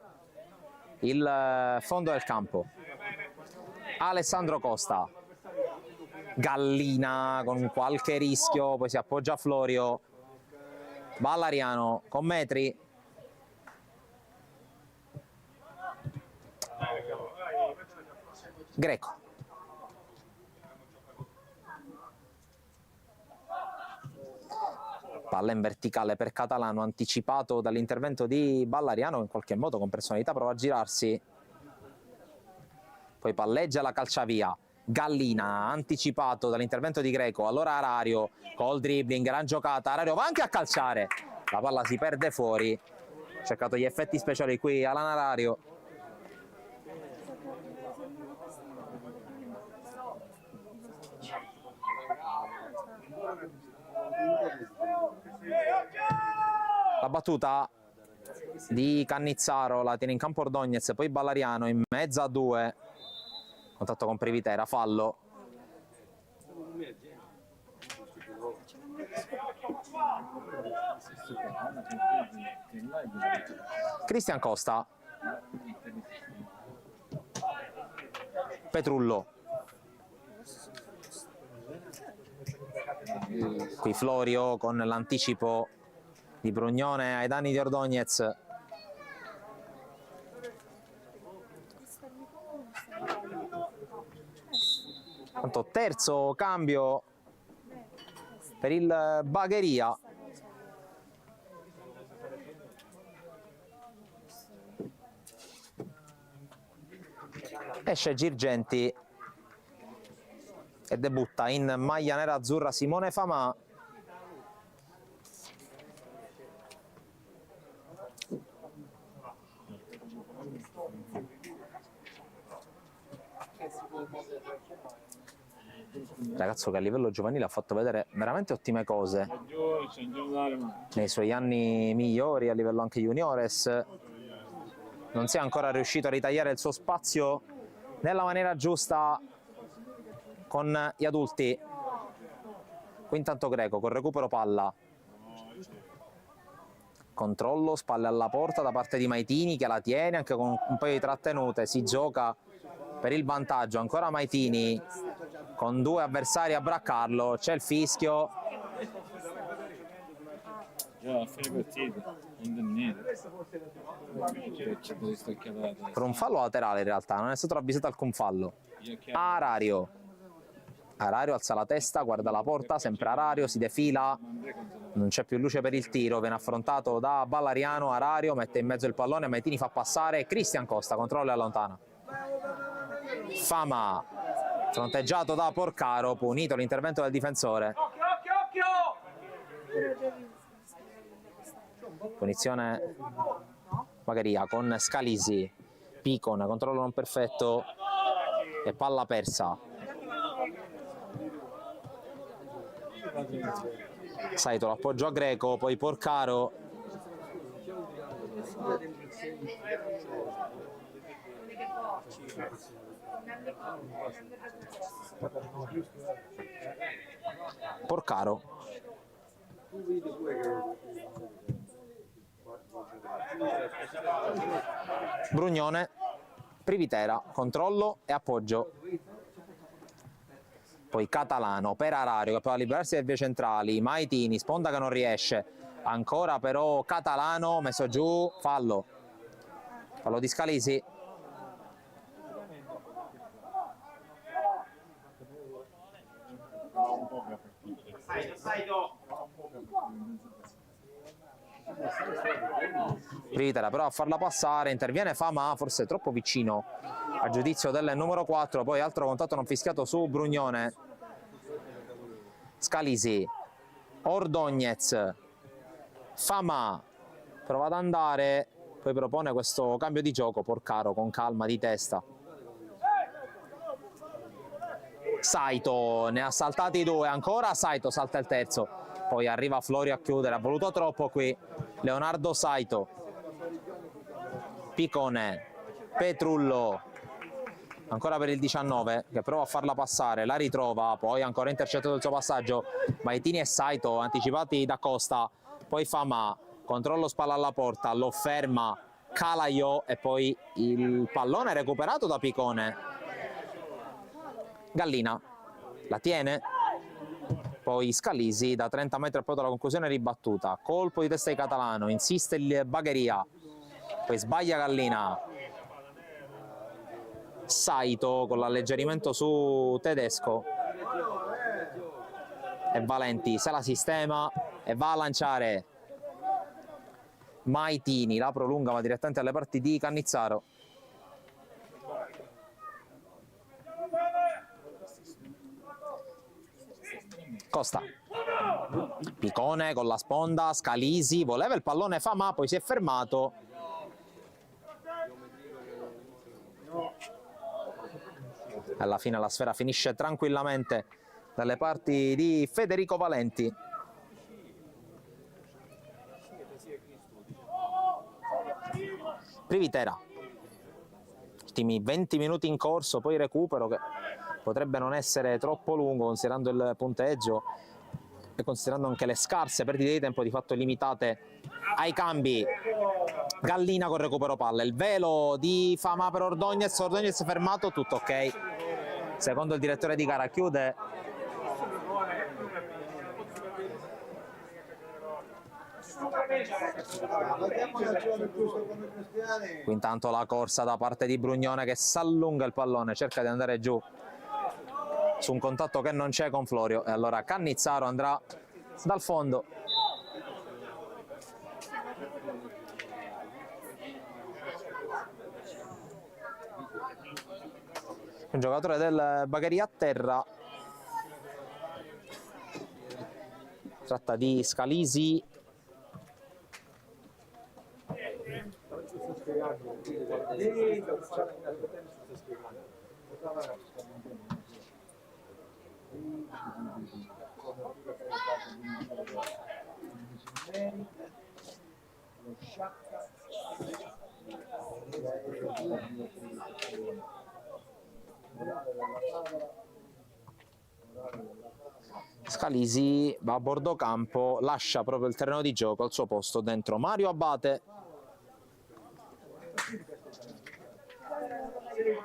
il fondo del campo. Alessandro Costa, Gallina con qualche rischio, poi si appoggia a Florio, Ballariano con metri, Greco, palla in verticale per Catalano, anticipato dall'intervento di Ballariano che in qualche modo con personalità prova a girarsi, poi palleggia la calciavia. Gallina anticipato dall'intervento di Greco, allora Arario col dribbling, gran giocata, Arario va anche a calciare, la palla si perde fuori, ha cercato gli effetti speciali qui Alan Arario. La battuta di Cannizzaro la tiene in campo Ordonez, poi Ballariano in mezzo a due, contatto con Privitera, fallo. Cristian Costa, Petrullo, qui Florio con l'anticipo di Brugnone ai danni di Ordonez. Tanto terzo cambio per il Bagheria. Esce Girgenti e debutta in maglia nera-azzurra Simone Famà. Ragazzo che a livello giovanile ha fatto vedere veramente ottime cose nei suoi anni migliori, a livello anche juniores. Non si è ancora riuscito a ritagliare il suo spazio nella maniera giusta con gli adulti. Qui intanto Greco col recupero palla, controllo, spalle alla porta da parte di Maitini che la tiene anche con un paio di trattenute, si gioca per il vantaggio, ancora Maitini con 2 avversari a braccarlo, c'è il fischio. Già, a fine partita, non niente. Per un fallo laterale in realtà, non è stato ravvisato alcun fallo. Arario alza la testa, guarda la porta, sempre Arario, si defila, non c'è più luce per il tiro, viene affrontato da Ballariano. Arario mette in mezzo il pallone, Maitini fa passare, Cristian Costa controlla e allontana. Fama fronteggiato da Porcaro, punito l'intervento del difensore. Punizione Bagheria con Scalisi, Picon, controllo non perfetto e palla persa. Saito l'appoggio a Greco, poi Porcaro. Porcaro. Brugnone, Privitera, controllo e appoggio. Poi Catalano per Arario che prova a liberarsi dai due centrali, Maitini, sponda che non riesce, ancora però Catalano, messo giù, fallo di Scalisi. Privitera però a farla passare, interviene Fama, forse troppo vicino a giudizio del numero 4, poi altro contatto non fischiato su Brugnone. Scalisi, Ordóñez, Fama prova ad andare, poi propone questo cambio di gioco. Porcaro con calma di testa. Saito ne ha saltati 2, ancora Saito salta il terzo, poi arriva Florio a chiudere, ha voluto troppo qui Leonardo Saito. Picone, Petrullo, ancora per il 19 che prova a farla passare, la ritrova, poi ancora intercettato il suo passaggio. Maitini e Saito anticipati da Costa, poi Fama, controllo spalla alla porta, lo ferma Calaiò e poi il pallone recuperato da Picone. Gallina la tiene, poi Scalisi da 30 metri poi la conclusione ribattuta, colpo di testa di Catalano, insiste il Bagheria, poi sbaglia Gallina. Saito con l'alleggerimento su Tedesco e Valenti se la sistema e va a lanciare Maitini, la prolunga ma direttamente alle parti di Cannizzaro. Costa, Picone con la sponda, Scalisi voleva il pallone Fama, poi si è fermato. Alla fine la sfera finisce tranquillamente dalle parti di Federico Valenti. Privitera, ultimi 20 minuti in corso, poi recupero che potrebbe non essere troppo lungo considerando il punteggio e considerando anche le scarse perdite di tempo di fatto limitate ai cambi. Gallina con recupero palla, il velo di Fama per Ordóñez fermato, tutto ok. Secondo il direttore di gara chiude qui intanto la corsa da parte di Brugnone che s'allunga il pallone, cerca di andare giù su un contatto che non c'è con Florio e allora Cannizzaro andrà dal fondo. Un giocatore del Bagheria a terra, tratta di Scalisi. Scalisi va a bordo campo, lascia proprio il terreno di gioco al suo posto dentro Mario Abate. Un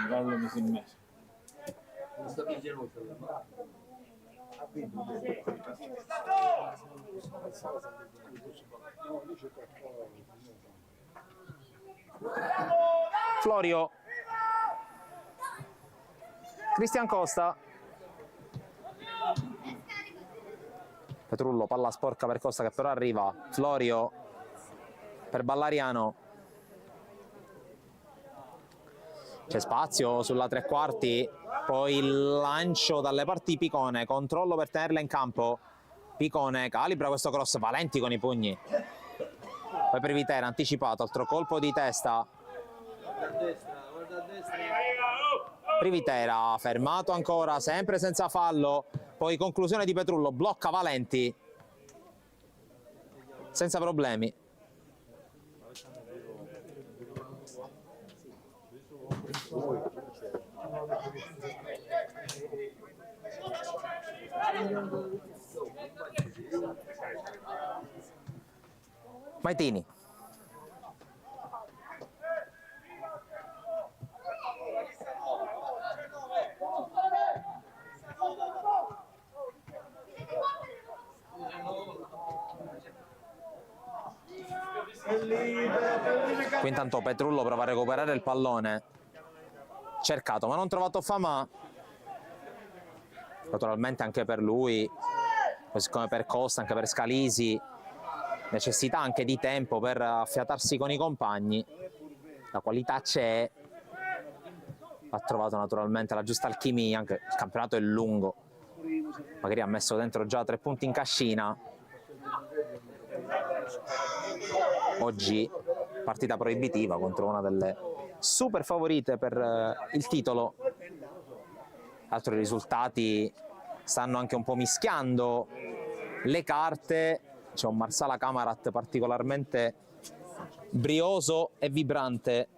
gallo mi si è messo. Florio, Cristian Costa, Petrullo, palla sporca per Costa che però arriva, Florio per Ballariano, c'è spazio sulla tre quarti, poi il lancio dalle parti Picone, controllo per tenerla in campo, Picone calibra questo cross, Valenti con i pugni, poi per Vitera anticipato, altro colpo di testa, Privitera fermato ancora, sempre senza fallo, poi conclusione di Petrullo, blocca Valenti senza problemi. Maitini. Qui intanto Petrullo prova a recuperare il pallone, cercato ma non trovato Famà, naturalmente anche per lui, così come per Costa, anche per Scalisi, necessità anche di tempo per affiatarsi con i compagni, la qualità c'è, ha trovato naturalmente la giusta alchimia, anche il campionato è lungo, magari ha messo dentro già 3 punti in cascina. Oggi partita proibitiva contro una delle super favorite per il titolo. Altri risultati stanno anche un po' mischiando le carte. C'è un Marsala Camarat particolarmente brioso e vibrante.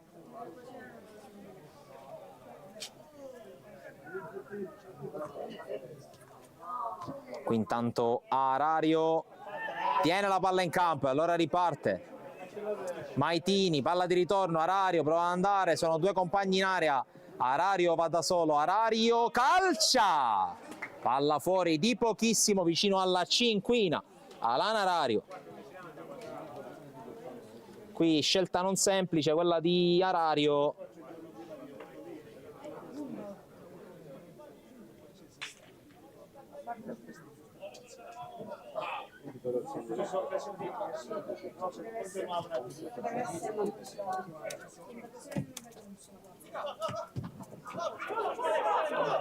Qui intanto Arario tiene la palla in campo e allora riparte Maitini, palla di ritorno, Arario prova ad andare, sono 2 compagni in area, Arario va da solo, Arario calcia, palla fuori di pochissimo vicino alla cinquina, Alan Arario. Qui scelta non semplice quella di Arario.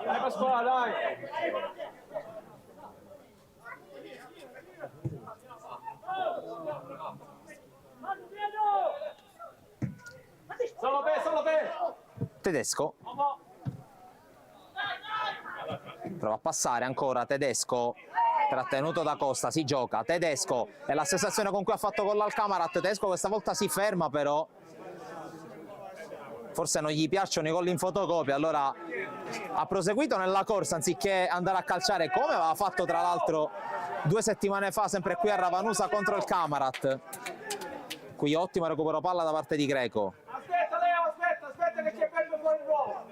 Dai Pasquale, dai! Solo te! Tedesco prova a passare ancora, Tedesco trattenuto da Costa, si gioca, Tedesco è la stessa azione con cui ha fatto gol al Camarat, Tedesco questa volta si ferma però, forse non gli piacciono i gol in fotocopia, allora ha proseguito nella corsa anziché andare a calciare come aveva fatto tra l'altro 2 settimane fa sempre qui a Ravanusa contro il Camarat. Qui ottimo recupero palla da parte di Greco. Aspetta Leo, aspetta che c'è bello fuori nuovo!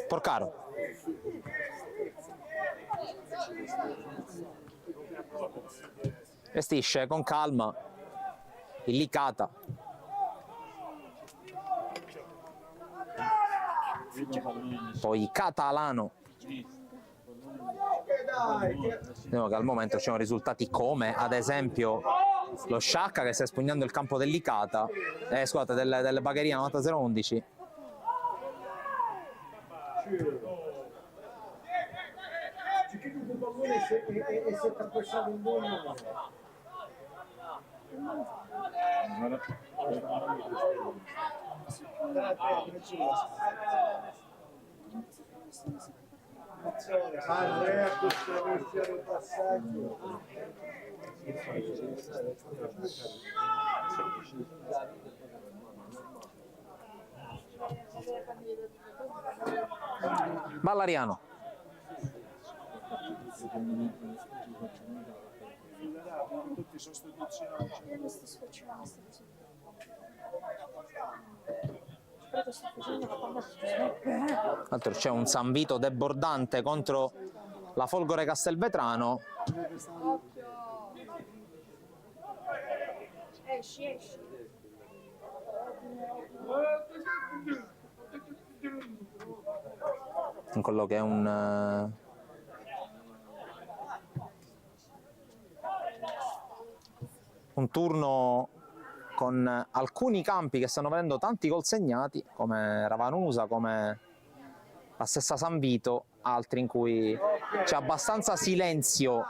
Porcaro. Gestisce con calma il Licata. Poi Catalano. Vediamo che al momento ci sono risultati come ad esempio lo Sciacca che sta espugnando il campo del Licata, scusate, delle Bagheria 90-011. Andrea, questa versione del passaggio. Ballariano. Tra l'altro c'è un San Vito debordante contro la Folgore Castelvetrano. Esci. In quello che è un turno con alcuni campi che stanno avendo tanti gol segnati, come Ravanusa, come la stessa San Vito, altri in cui c'è abbastanza silenzio.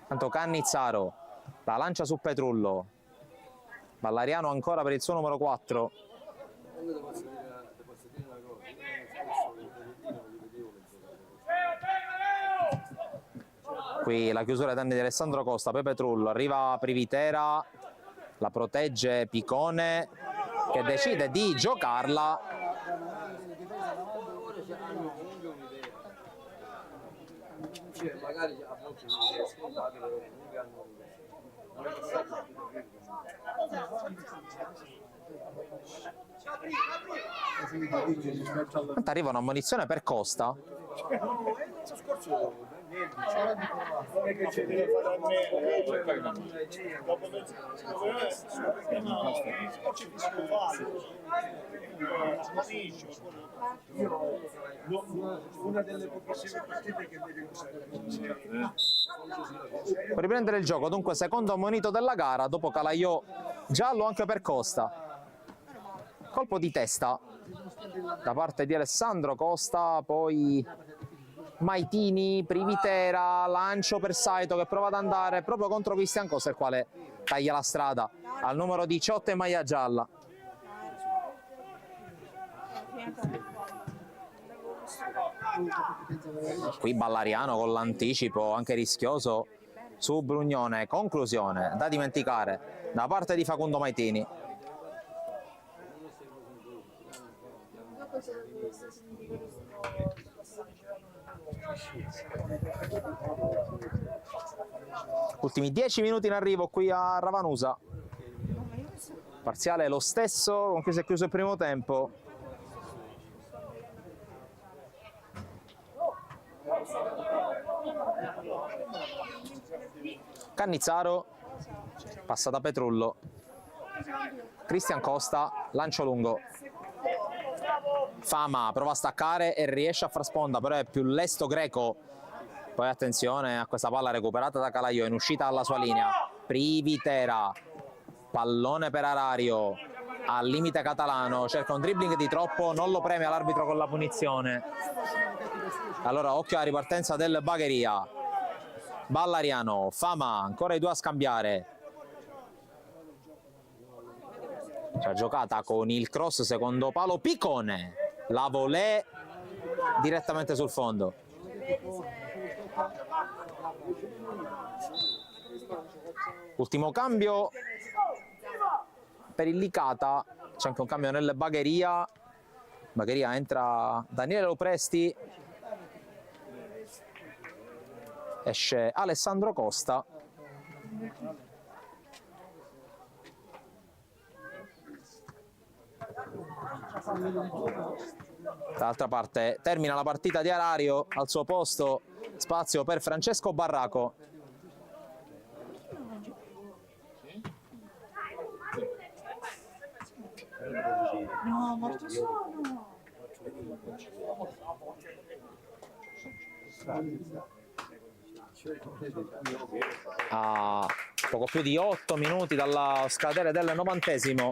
Tanto Cannizzaro la lancia su Petrullo, Ballariano ancora per il suo numero 4. Qui la chiusura ai danni di Alessandro Costa, poi Petrullo, arriva Privitera, la protegge Picone che decide di giocarla. Arriva una ammonizione per Costa. Una delle pochissime partite che deve usare. Può riprendere il gioco, dunque secondo ammonito della gara, dopo Calaiò, giallo anche per Costa. Colpo di testa da parte di Alessandro Costa, poi Maitini, Privitera, lancio per Saito che prova ad andare proprio contro Cristian Costa, il quale taglia la strada al numero 18 in maglia gialla. Qui Ballariano con l'anticipo anche rischioso su Brugnone. Conclusione da dimenticare da parte di Facundo Maitini. Ultimi 10 minuti in arrivo qui a Ravanusa. Parziale è lo stesso con cui si è chiuso il primo tempo. Cannizzaro passa da Petrullo, Cristian Costa, lancio lungo, Fama prova a staccare e riesce a far sponda, però è più lesto Greco. Poi attenzione a questa palla recuperata da Calaiò in uscita alla sua linea. Privitera, pallone per Arario, al limite Catalano, cerca un dribbling di troppo, non lo premia l'arbitro con la punizione. Allora occhio alla ripartenza del Bagheria. Ballariano, Fama, ancora i due a scambiare. C'è giocata con il cross secondo palo, Picone, la volée direttamente sul fondo. Ultimo cambio per il Licata, c'è anche un cambio nel Bagheria. Bagheria entra Daniele Lopresti, esce Alessandro Costa. Dall'altra parte termina la partita di Arario, al suo posto spazio per Francesco Barraco. No, morto sono. A poco più di 8 minuti dalla scadere del 90esimo.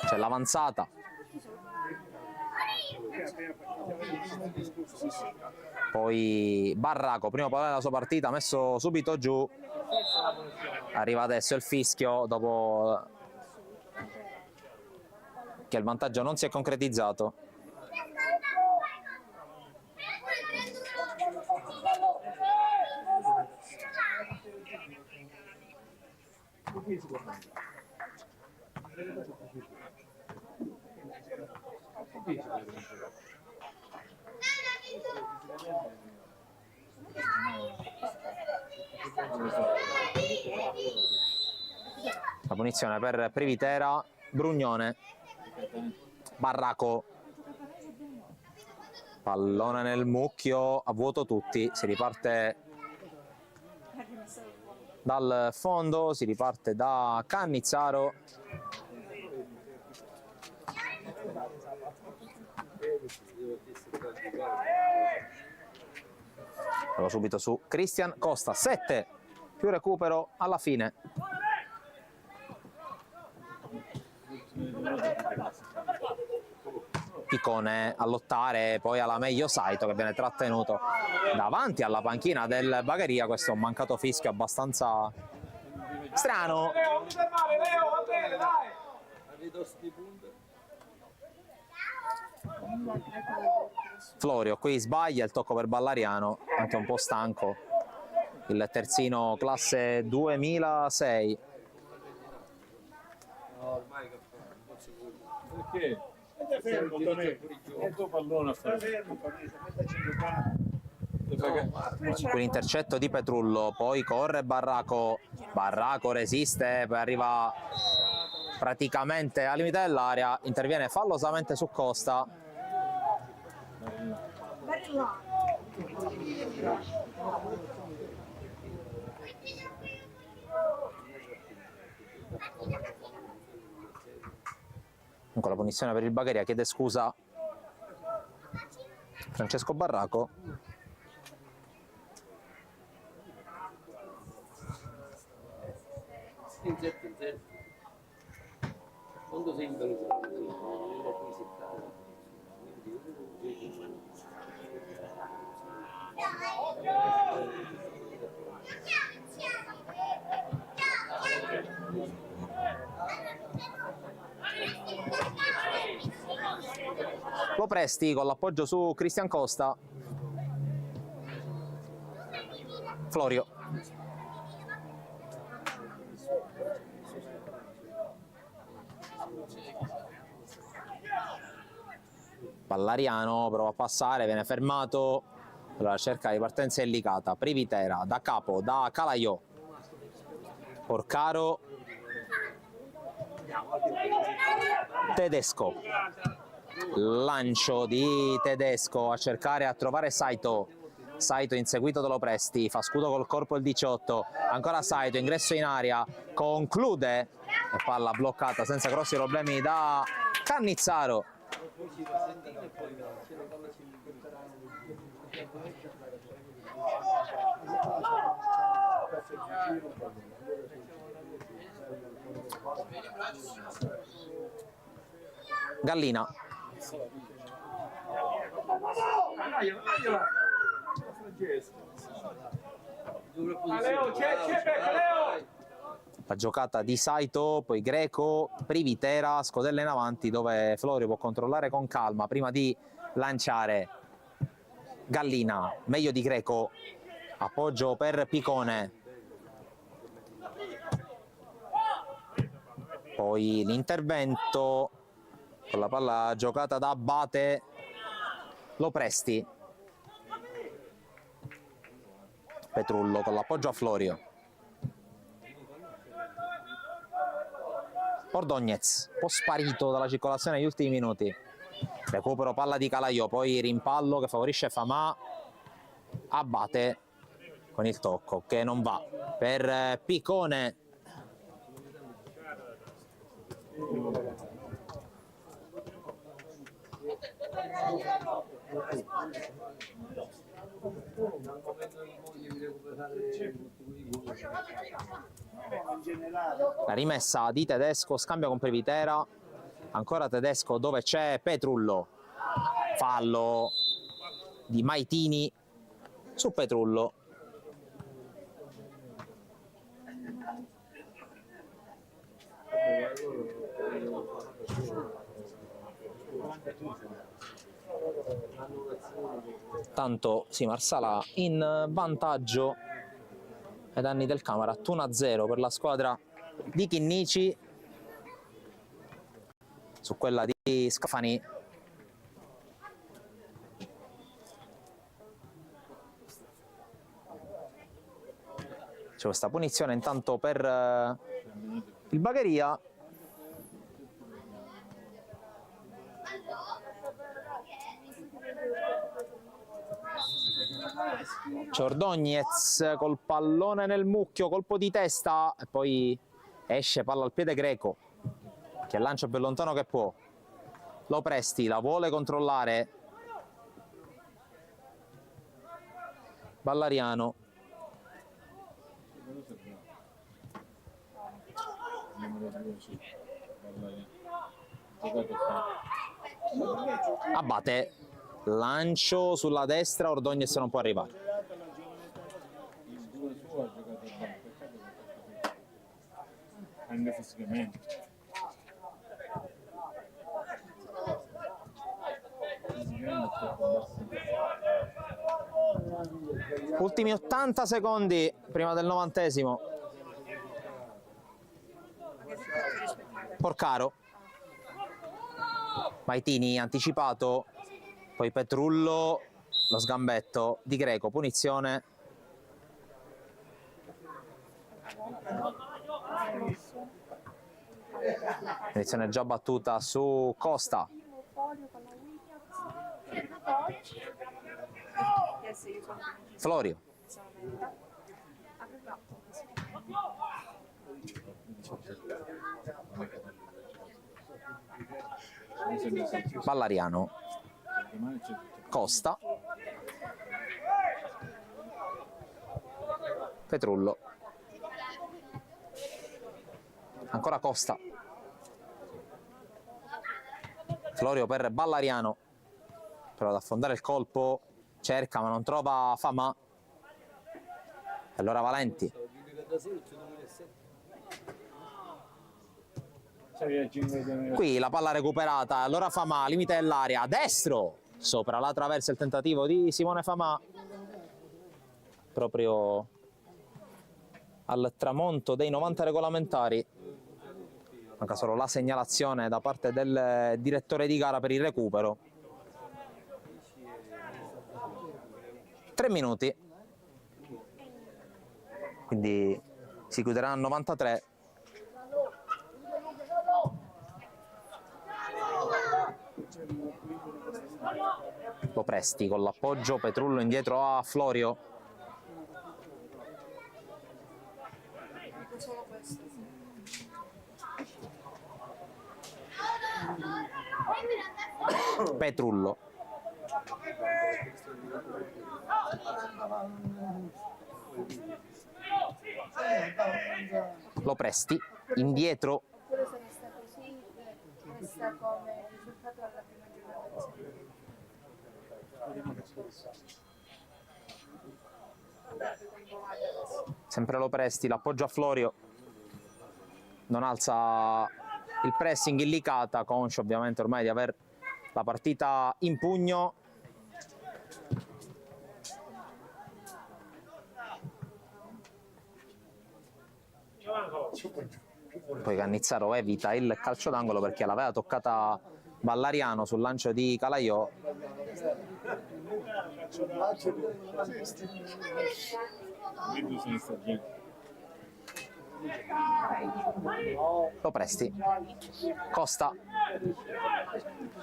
C'è l'avanzata Poi Barraco, primo pallone della sua partita, messo subito giù. Arriva adesso il fischio dopo che il vantaggio non si è concretizzato. La punizione per Privitera, Brugnone, Barraco, pallone nel mucchio, a vuoto tutti, si riparte dal fondo, si riparte da Cannizzaro. Provo subito su Cristian Costa, 7 più recupero alla fine. Piccone a lottare, poi alla meglio Saito che viene trattenuto davanti alla panchina del Bagheria. Questo è un mancato fischio abbastanza strano. Florio qui sbaglia, il tocco per Ballariano, anche un po' stanco, il terzino classe 2006. Perché? Fermo, il tuo pallone a fare. Quell'intercetto di Petrullo, poi corre Barraco, Barraco resiste, poi arriva praticamente al limite dell'area, interviene fallosamente su Costa. Con la punizione per il Bagheria chiede scusa Francesco Barraco. Lo presti con l'appoggio su Cristian Costa. Florio. Ballariano prova a passare, viene fermato. Allora cerca di partenza delicata. Privitera da capo, da Calaiò. Porcaro. Tedesco. Lancio di Tedesco a cercare a trovare Saito. Saito inseguito da Lopresti, fa scudo col corpo il 18, ancora Saito, ingresso in area, conclude e palla bloccata senza grossi problemi da Cannizzaro. Gallina. La giocata di Saito, poi Greco, Privitera, scodella in avanti dove Florio può controllare con calma prima di lanciare. Gallina, meglio di Greco, appoggio per Piccone. Poi l'intervento con la palla giocata da Abate, Lopresti. Petrullo con l'appoggio a Florio. Ordóñez, un po' sparito dalla circolazione negli ultimi minuti. Recupero palla di Calaiò, poi rimpallo che favorisce Famà. Abate con il tocco che non va per Piccone. La rimessa di Tedesco, scambio con Privitera, ancora Tedesco dove c'è Petrullo. fallo di Maitini su Petrullo. Tanto sì, Marsala in vantaggio ai danni del Camara, 1-0 per la squadra di Chinnici su quella di Scafani. C'è questa punizione intanto per il Bagheria. C'è Ordóñez col pallone nel mucchio, colpo di testa e poi esce palla al piede Greco che lancia più lontano che può. Lo Presti la vuole controllare, Ballariano, abbatte, lancio sulla destra, Ordóñez non può arrivare. Anche fisicamente. Ultimi 80 secondi prima del 90°. Porcaro, Maitini anticipato, poi Petrullo, lo sgambetto di Greco, punizione. Punizione già battuta su Costa. Florio. Ballariano. Costa. Petrullo. Ancora Costa. Florio per Ballariano. Prova ad affondare il colpo. Cerca ma non trova Famà. E allora Valenti. Qui la palla recuperata. Allora Famà, limite dell'area. Destro. Sopra la traversa il tentativo di Simone Famà. Proprio al tramonto dei 90 regolamentari. Manca solo la segnalazione da parte del direttore di gara per il recupero. 3 minuti. Quindi si chiuderà a 93. Lo Presti con l'appoggio, Petrullo indietro a Florio. Petrullo. Lo Presti indietro. Sempre Lo Presti, l'appoggio a Florio. Non alza il pressing in Licata, conscio ovviamente ormai di aver la partita in pugno. Poi Cannizzaro evita il calcio d'angolo perché l'aveva toccata Ballariano sul lancio di Calaiò. Lo Presti. Costa.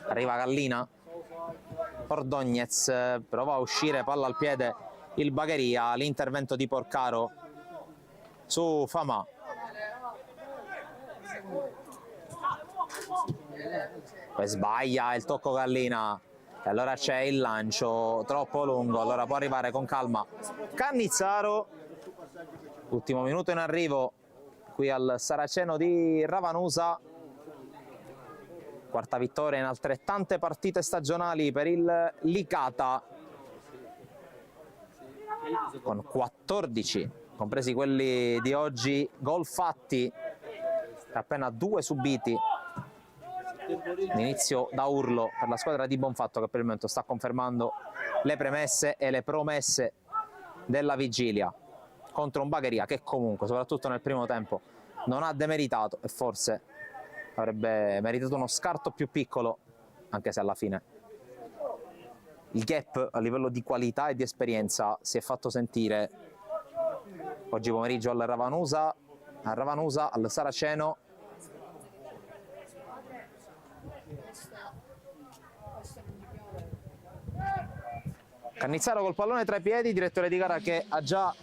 Arriva Gallina. Ordóñez prova a uscire, palla al piede il Bagheria, l'intervento di Porcaro su Famà. Poi sbaglia il tocco Gallina e allora c'è il lancio troppo lungo, allora può arrivare con calma Cannizzaro. Ultimo minuto in arrivo qui al Saraceno di Ravanusa. quarta vittoria in altrettante partite stagionali per il Licata, con 14, compresi quelli di oggi, gol fatti e appena 2 subiti. L'inizio da urlo per la squadra di Bonfatto, che per il momento sta confermando le premesse e le promesse della vigilia contro un Bagheria che comunque, soprattutto nel primo tempo, non ha demeritato e forse avrebbe meritato uno scarto più piccolo, anche se alla fine il gap a livello di qualità e di esperienza si è fatto sentire oggi pomeriggio al Ravanusa, al Saraceno. Cannizzaro col pallone tra i piedi, direttore di gara che ha già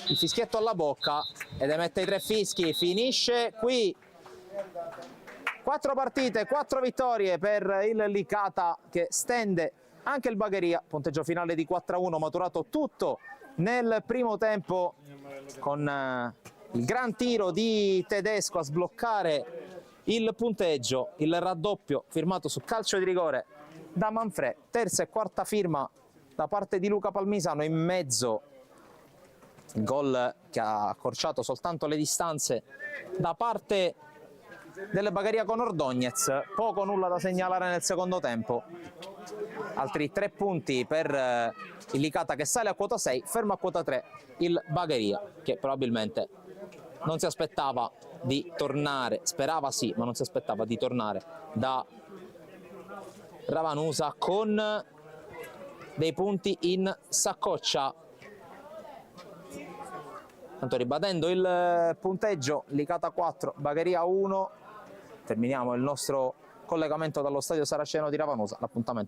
il fischietto alla bocca ed emette i 3 fischi. Finisce qui 4 partite, 4 vittorie per il Licata, che stende anche il Bagheria. Punteggio finale di 4-1, maturato tutto nel primo tempo con il gran tiro di Tedesco a sbloccare il punteggio, il raddoppio firmato su calcio di rigore da Manfrè, terza e quarta firma da parte di Luca Palmisano, in mezzo il gol che ha accorciato soltanto le distanze da parte del Bagheria con Ordóñez. Poco nulla da segnalare nel secondo tempo, altri 3 punti per il Licata che sale a quota 6, ferma a quota 3 il Bagheria, che probabilmente non si aspettava di tornare, sperava sì, ma non si aspettava di tornare da Ravanusa con dei punti in saccoccia. Tanto ribadendo il punteggio, Licata 4, Bagheria 1. Terminiamo il nostro collegamento dallo stadio Saraceno di Ravanusa. L'appuntamento